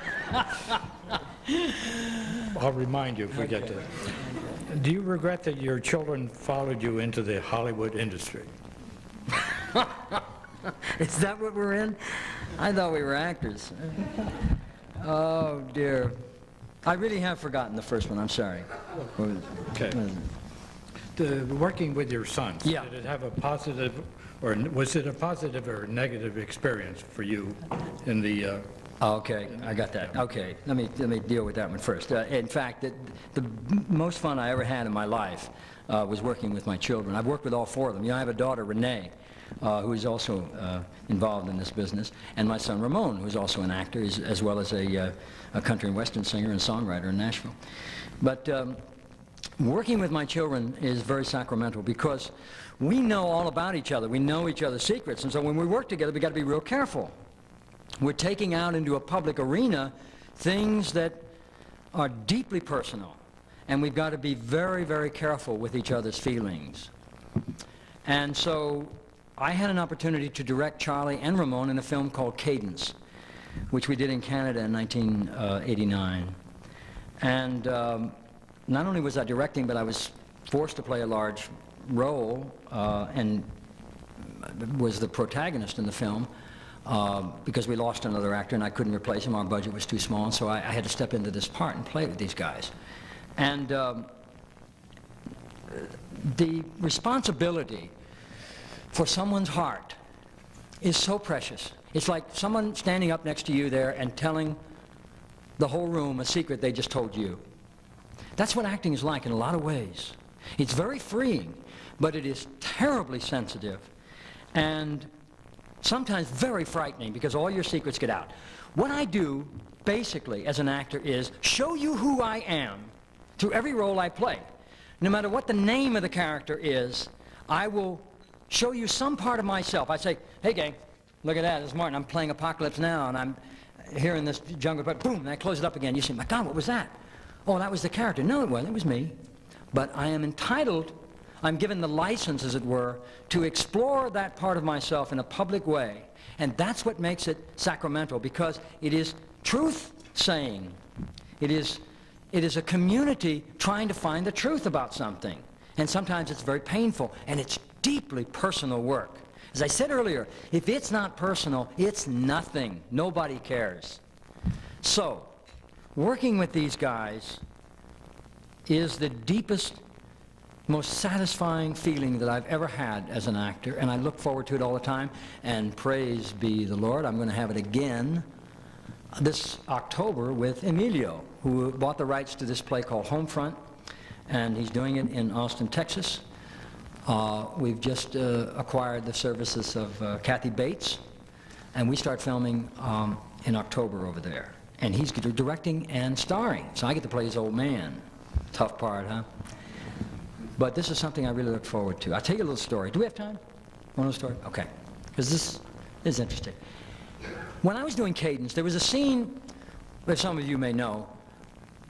I'll remind you if we get to it. Do you regret that your children followed you into the Hollywood industry? Is that what we're in? I thought we were actors. Oh dear. I really have forgotten the first one. I'm sorry. Okay. Working with your sons, Yeah. did it have a positive, or was it a positive or negative experience for you in the... Okay, I got that. Okay, let me deal with that one first. In fact, the most fun I ever had in my life was working with my children. I've worked with all 4 of them. You know, I have a daughter, Renee, who is also involved in this business, and my son, Ramon, who is also an actor, as well as a country and western singer and songwriter in Nashville. But working with my children is very sacramental because we know all about each other. We know each other's secrets, and so when we work together, we've got to be real careful. We're taking out into a public arena things that are deeply personal, and we've got to be very, very careful with each other's feelings. And so I had an opportunity to direct Charlie and Ramon in a film called Cadence, which we did in Canada in 1989. And not only was I directing, but I was forced to play a large role and was the protagonist in the film. Because we lost another actor and I couldn't replace him. Our budget was too small, and so I had to step into this part and play with these guys. And the responsibility for someone's heart is so precious. It's like someone standing up next to you there and telling the whole room a secret they just told you. That's what acting is like in a lot of ways. It's very freeing, but it is terribly sensitive and sometimes very frightening because all your secrets get out. What I do, basically, as an actor is show you who I am through every role I play. No matter what the name of the character is, I will show you some part of myself. I say, hey gang, look at that, this is Martin. I'm playing Apocalypse Now, and I'm here in this jungle, but boom, and I close it up again. You say, my God, what was that? Oh, that was the character. No, it wasn't. It was me. But I am entitled, I'm given the license, as it were, to explore that part of myself in a public way. And that's what makes it sacramental, because it is truth-saying. It is a community trying to find the truth about something. And sometimes it's very painful, and it's deeply personal work. As I said earlier, if it's not personal, it's nothing. Nobody cares. So, working with these guys is the deepest, most satisfying feeling that I've ever had as an actor, and I look forward to it all the time, and praise be the Lord, I'm going to have it again this October with Emilio, who bought the rights to this play called Homefront, and he's doing it in Austin, Texas. We've just acquired the services of Kathy Bates, and we start filming in October over there. And he's directing and starring, so I get to play his old man. Tough part, huh? But this is something I really look forward to. I'll tell you a little story. Do we have time? One little story? Okay. Because this is interesting. When I was doing Cadence, there was a scene that some of you may know.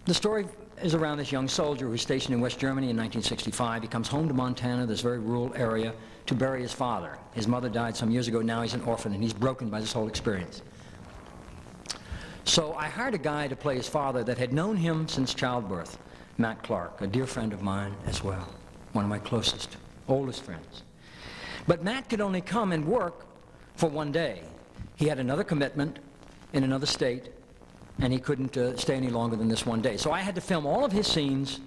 The story is around this young soldier who's stationed in West Germany in 1965. He comes home to Montana, this very rural area, to bury his father. His mother died some years ago. Now he's an orphan, and he's broken by this whole experience. So I hired a guy to play his father that had known him since childbirth, Matt Clark, a dear friend of mine as well, one of my closest, oldest friends. But Matt could only come and work for one day. He had another commitment in another state, and he couldn't stay any longer than this one day. So I had to film all of his scenes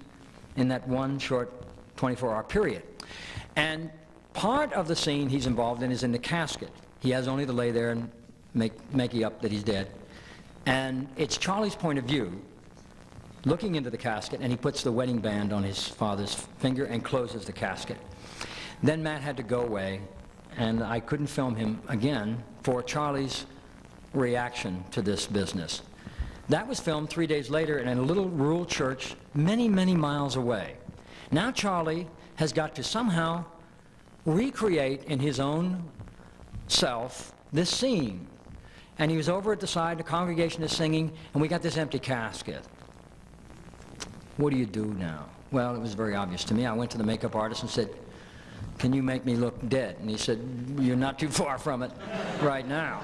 in that one short 24-hour period. And part of the scene he's involved in is in the casket. He has only to lay there and make up that he's dead. And it's Charlie's point of view, looking into the casket, and he puts the wedding band on his father's finger and closes the casket. Then Matt had to go away, and I couldn't film him again for Charlie's reaction to this business. That was filmed 3 days later in a little rural church many, many miles away. Now Charlie has got to somehow recreate in his own self this scene. And he was over at the side, the congregation is singing, and we got this empty casket. What do you do now? Well, it was very obvious to me. I went to the makeup artist and said, can you make me look dead? And he said, you're not too far from it right now.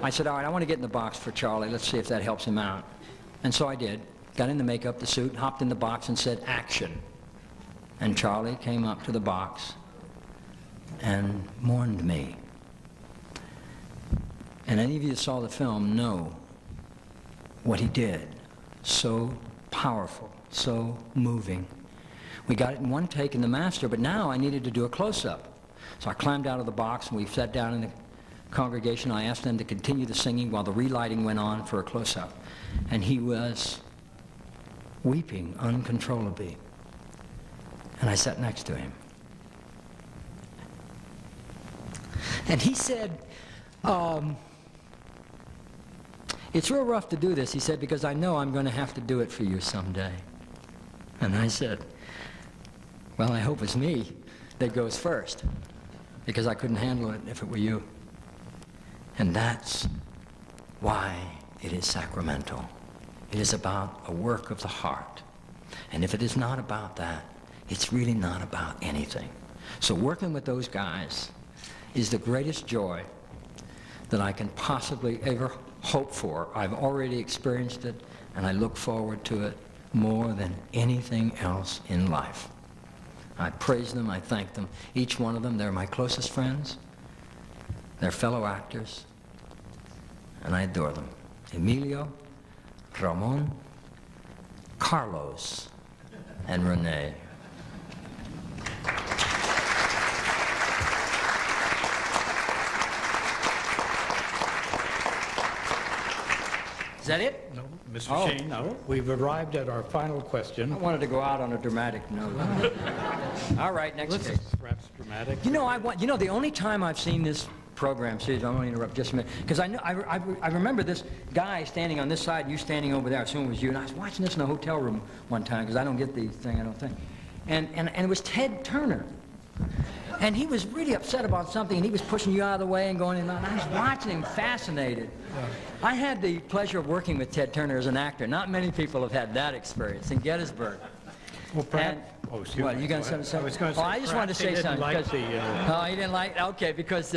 I said, all right, I want to get in the box for Charlie. Let's see if that helps him out. And so I did. Got in the makeup, the suit, hopped in the box and said, action. And Charlie came up to the box and mourned me. And any of you that saw the film know what he did. So powerful, so moving. We got it in one take in the master, but now I needed to do a close-up. So I climbed out of the box and we sat down in the congregation. I asked them to continue the singing while the relighting went on for a close-up. And he was weeping uncontrollably. And I sat next to him. And he said, it's real rough to do this, he said, because I know I'm going to have to do it for you someday. And I said, well, I hope it's me that goes first, because I couldn't handle it if it were you. And that's why it is sacramental. It is about a work of the heart. And if it is not about that, it's really not about anything. So working with those guys is the greatest joy that I can possibly ever hope for. I've already experienced it, and I look forward to it more than anything else in life. I praise them, I thank them, each one of them. They're my closest friends, they're fellow actors, and I adore them. Emilio, Ramon, Carlos, and Renee. Is that it? No, Mr. Oh. Sheen, no. We've arrived at our final question. I wanted to go out on a dramatic note. All right, next case. Perhaps dramatic. You know, the only time I've seen this program series, I'm going to interrupt just a minute, because I remember this guy standing on this side, you standing over there. I assume it was you, and I was watching this in a hotel room one time, because I don't get the thing, I don't think. And it was Ted Turner. And he was really upset about something, and he was pushing you out of the way and going in, and I was watching him, fascinated. Yeah. I had the pleasure of working with Ted Turner as an actor. Not many people have had that experience in Gettysburg. Well, perhaps. What, you going to say something? I was going to say, I just wanted to say something. Like oh, he didn't like. Okay, because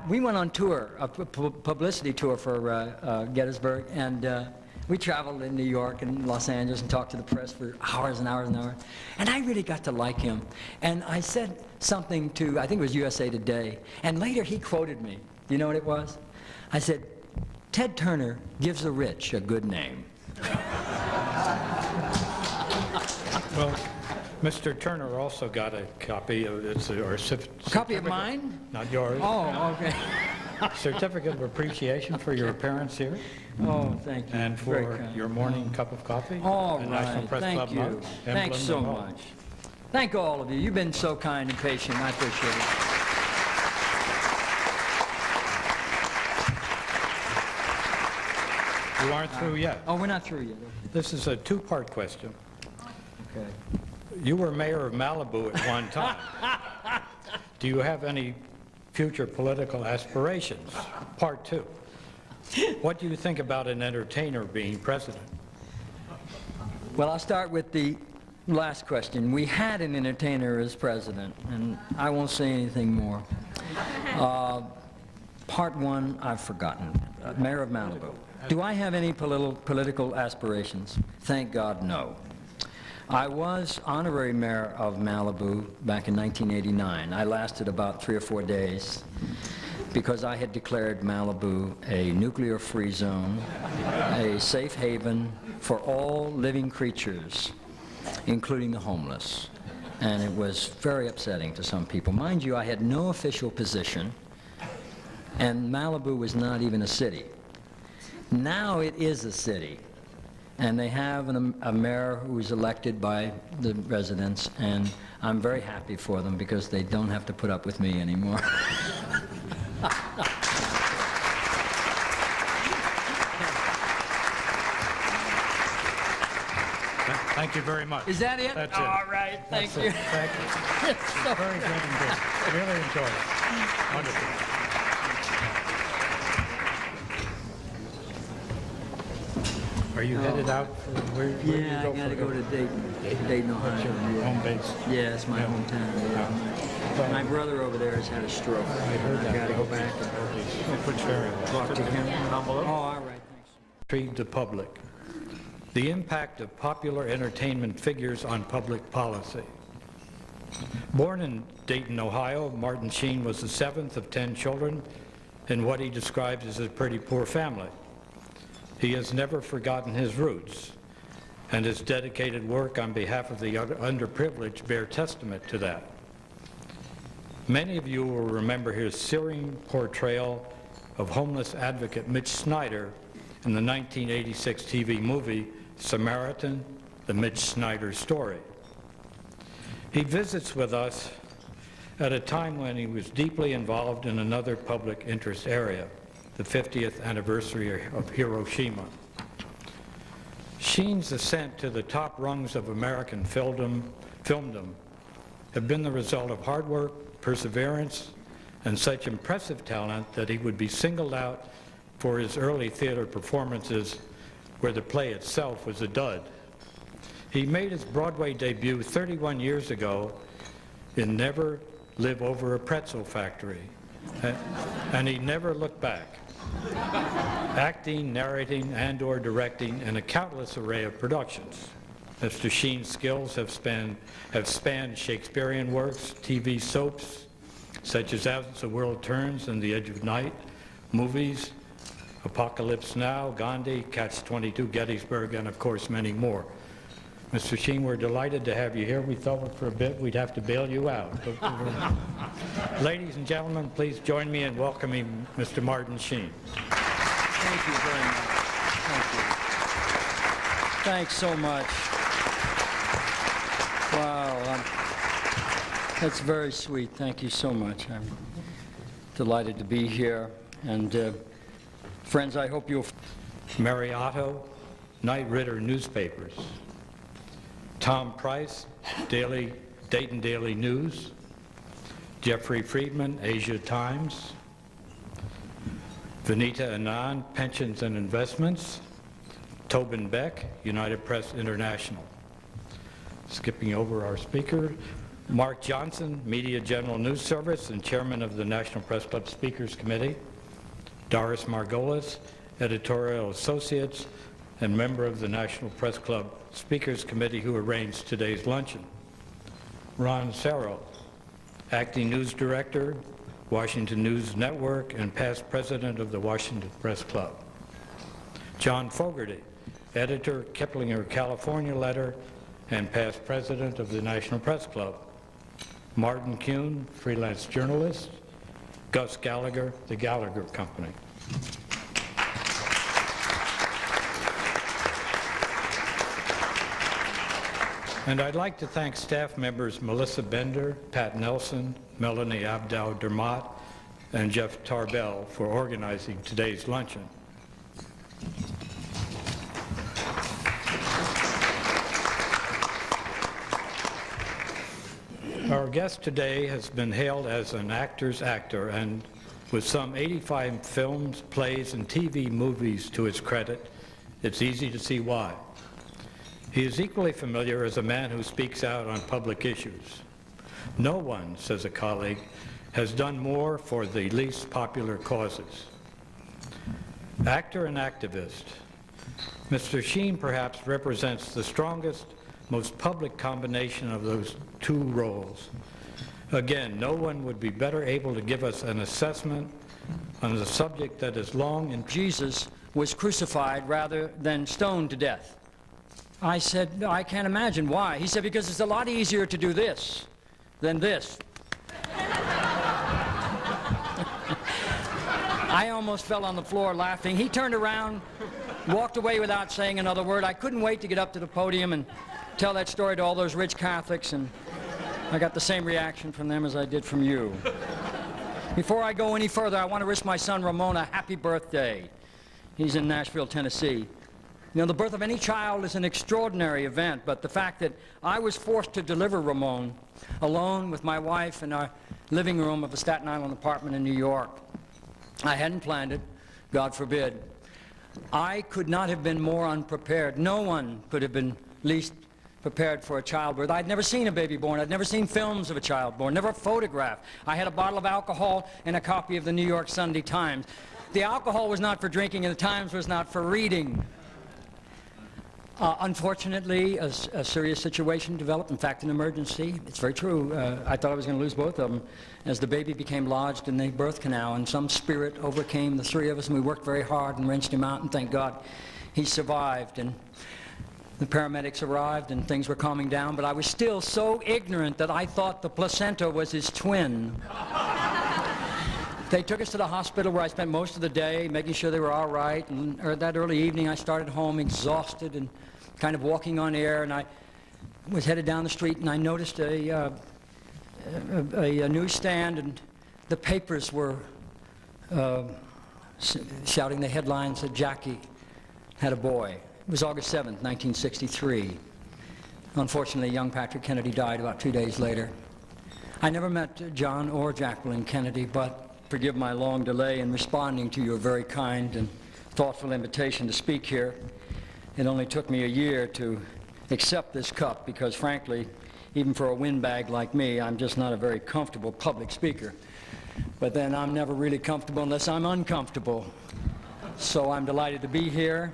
we went on tour, a publicity tour for Gettysburg, and we traveled in New York and Los Angeles and talked to the press for hours and hours and hours. And I really got to like him. And I said something to, I think it was USA Today, and later he quoted me. Do you know what it was? I said, Ted Turner gives the rich a good name. Well, Mr. Turner also got a copy of it's a copy of mine? Not yours. Oh, okay. Certificate of appreciation for your appearance here. Oh, thank you. And for your morning cup of coffee. All and right, National Press thank Club you. mug, Thanks so emblem, much. Thank all of you. You've been so kind and patient. I appreciate it. You aren't through yet. Oh, we're not through yet. This is a two-part question. Okay. You were mayor of Malibu at one time. Do you have any future political aspirations? Part two. What do you think about an entertainer being president? Well, I'll start with the last question. We had an entertainer as president, and I won't say anything more. Part one, I've forgotten. Mayor of Malibu. Do I have any political aspirations? Thank God, no. I was honorary mayor of Malibu back in 1989. I lasted about 3 or 4 days because I had declared Malibu a nuclear-free zone, a safe haven for all living creatures, including the homeless. And it was very upsetting to some people. Mind you, I had no official position, and Malibu was not even a city. Now it is a city. And they have a mayor who is elected by the residents, and I'm very happy for them because they don't have to put up with me anymore. Thank you very much. Is that it? That's All it. All right, thank you. Thank you. It's very good indeed. Really enjoyed it. Wonderful. Are you headed out? Where Yeah, I got to go to Dayton, Ohio. Your home base? Yeah, it's my hometown. Yeah. My brother over there has had a stroke. I heard that. I got to go back and talk to him. Oh, all right, thanks. Intrigue the public. The impact of popular entertainment figures on public policy. Born in Dayton, Ohio, Martin Sheen was the 7th of 10 children in what he describes as a pretty poor family. He has never forgotten his roots, and his dedicated work on behalf of the underprivileged bear testament to that. Many of you will remember his searing portrayal of homeless advocate Mitch Snyder in the 1986 TV movie Samaritan, The Mitch Snyder Story. He visits with us at a time when he was deeply involved in another public interest area, the 50th anniversary of Hiroshima. Sheen's ascent to the top rungs of American filmdom have been the result of hard work, perseverance, and such impressive talent that he would be singled out for his early theater performances where the play itself was a dud. He made his Broadway debut 31 years ago in Never Live Over a Pretzel Factory, and he never looked back. Acting, narrating, and/or directing in a countless array of productions. Mr. Sheen's skills have spanned Shakespearean works, TV soaps, such as As the World Turns and The Edge of Night, movies, Apocalypse Now, Gandhi, Catch-22, Gettysburg, and of course many more. Mr. Sheen, we're delighted to have you here. We thought for a bit we'd have to bail you out. Ladies and gentlemen, please join me in welcoming Mr. Martin Sheen. Thank you very much. Thank you. Thanks so much. Wow, that's very sweet. Thank you so much. I'm delighted to be here. And friends, I hope you'll... Mary Otto, Knight Ridder Newspapers. Tom Price, Dayton Daily News. Jeffrey Friedman, Asia Times. Vanita Anand, Pensions and Investments. Tobin Beck, United Press International. Skipping over our speaker, Mark Johnson, Media General News Service and Chairman of the National Press Club Speakers Committee. Doris Margolis, Editorial Associates and member of the National Press Club Speakers Committee who arranged today's luncheon. Ron Serro, Acting News Director, Washington News Network and past President of the Washington Press Club. John Fogerty, Editor, Kiplinger California Letter and past President of the National Press Club. Martin Kuhn, freelance journalist. Gus Gallagher, The Gallagher Company. And I'd like to thank staff members Melissa Bender, Pat Nelson, Melanie Abdow-Dermott, and Jeff Tarbell for organizing today's luncheon. Our guest today has been hailed as an actor's actor, and with some 85 films, plays, and TV movies to his credit, it's easy to see why. He is equally familiar as a man who speaks out on public issues. No one, says a colleague, has done more for the least popular causes. Actor and activist. Mr. Sheen perhaps represents the strongest, most public combination of those two roles. Again, no one would be better able to give us an assessment on the subject that is long in... Jesus was crucified rather than stoned to death. I said, no, I can't imagine why. He said, because it's a lot easier to do this than this. I almost fell on the floor laughing. He turned around, walked away without saying another word. I couldn't wait to get up to the podium and tell that story to all those rich Catholics, and I got the same reaction from them as I did from you. Before I go any further, I want to wish my son Ramon a happy birthday. He's in Nashville, Tennessee. You know, the birth of any child is an extraordinary event, but the fact that I was forced to deliver Ramon alone with my wife in our living room of a Staten Island apartment in New York, I hadn't planned it, God forbid. I could not have been more unprepared. No one could have been least prepared for a childbirth. I'd never seen a baby born. I'd never seen films of a child born, never a photograph. I had a bottle of alcohol and a copy of the New York Sunday Times. The alcohol was not for drinking and the Times was not for reading. Unfortunately, a serious situation developed, in fact, an emergency. It's very true. I thought I was going to lose both of them as the baby became lodged in the birth canal, and some spirit overcame the three of us, and we worked very hard and wrenched him out, and thank God he survived. And the paramedics arrived, and things were calming down, but I was still so ignorant that I thought the placenta was his twin. They took us to the hospital where I spent most of the day making sure they were all right, and that early evening I started home exhausted and kind of walking on air, and I was headed down the street, and I noticed a newsstand, and the papers were shouting the headlines that Jackie had a boy. It was August 7th, 1963. Unfortunately, young Patrick Kennedy died about 2 days later. I never met John or Jacqueline Kennedy, but forgive my long delay in responding to your very kind and thoughtful invitation to speak here. It only took me a year to accept this cup because, frankly, even for a windbag like me, I'm just not a very comfortable public speaker. But then I'm never really comfortable unless I'm uncomfortable. So I'm delighted to be here,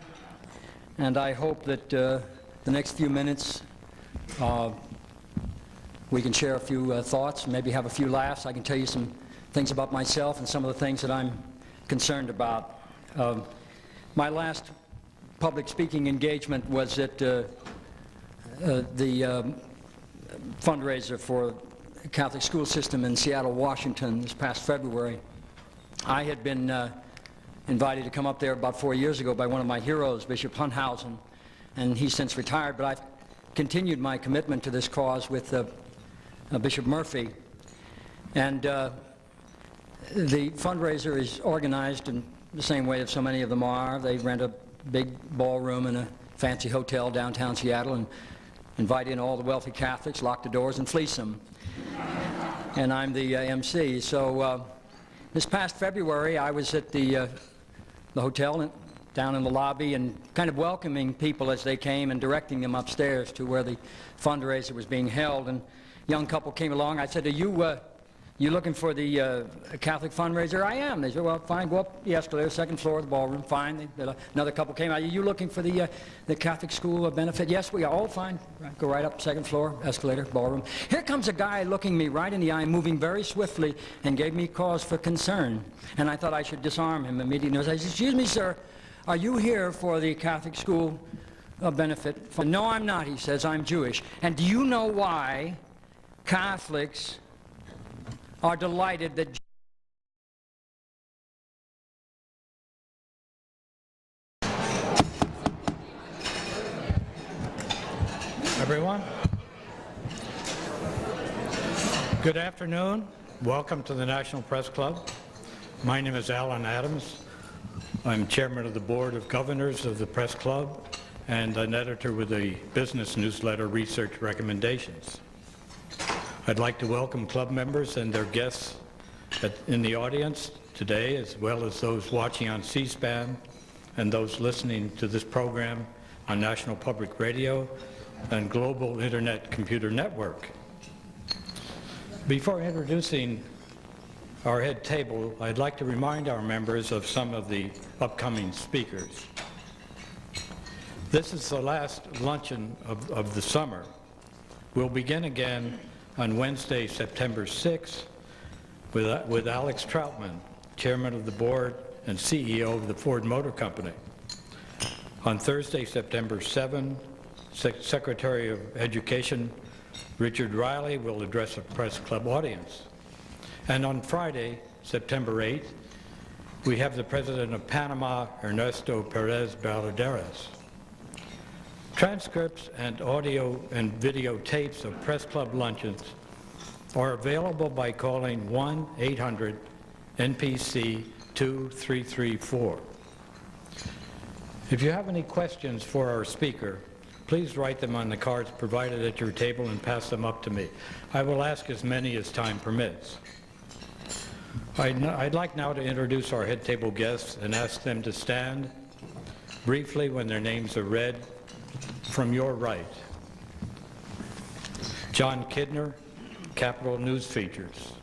and I hope that the next few minutes we can share a few thoughts, maybe have a few laughs. I can tell you some things about myself and some of the things that I'm concerned about. My last public speaking engagement was at the fundraiser for the Catholic school system in Seattle, Washington this past February. I had been invited to come up there about 4 years ago by one of my heroes, Bishop Hunthausen, and he's since retired, but I've continued my commitment to this cause with Bishop Murphy. And the fundraiser is organized in the same way that so many of them are. They rent a big ballroom in a fancy hotel downtown Seattle and invite in all the wealthy Catholics, lock the doors, and fleece them. And I'm the MC. So this past February, I was at the hotel down in the lobby and kind of welcoming people as they came and directing them upstairs to where the fundraiser was being held. And a young couple came along. I said, you looking for the Catholic fundraiser? I am. They said, well, fine, go up the escalator, second floor of the ballroom. Fine. Another couple came out. Are you looking for the Catholic school benefit? Yes, we are. Oh, fine. Right. Go right up, second floor, escalator, ballroom. Here comes a guy looking me right in the eye, moving very swiftly, and gave me cause for concern. And I thought I should disarm him immediately. I said, excuse me, sir, are you here for the Catholic school benefit? No, I'm not, he says. I'm Jewish. And do you know why Catholics are delighted that everyone? Good afternoon. Welcome to the National Press Club. My name is Alan Adams. I'm chairman of the Board of Governors of the Press Club and an editor with the business newsletter Research Recommendations. I'd like to welcome club members and their guests in the audience today, as well as those watching on C-SPAN and those listening to this program on National Public Radio and Global Internet Computer Network. Before introducing our head table, I'd like to remind our members of some of the upcoming speakers. This is the last luncheon of the summer. We'll begin again on Wednesday, September 6th, with Alex Troutman, Chairman of the Board and CEO of the Ford Motor Company. On Thursday, September 7th, Secretary of Education Richard Riley will address a press club audience. And on Friday, September 8th, we have the President of Panama, Ernesto Perez Baladeras. Transcripts and audio and video tapes of press club luncheons are available by calling 1-800-NPC-2334. If you have any questions for our speaker, please write them on the cards provided at your table and pass them up to me. I will ask as many as time permits. I'd like now to introduce our head table guests and ask them to stand briefly when their names are read. From your right, John Kidner, Capital News Features.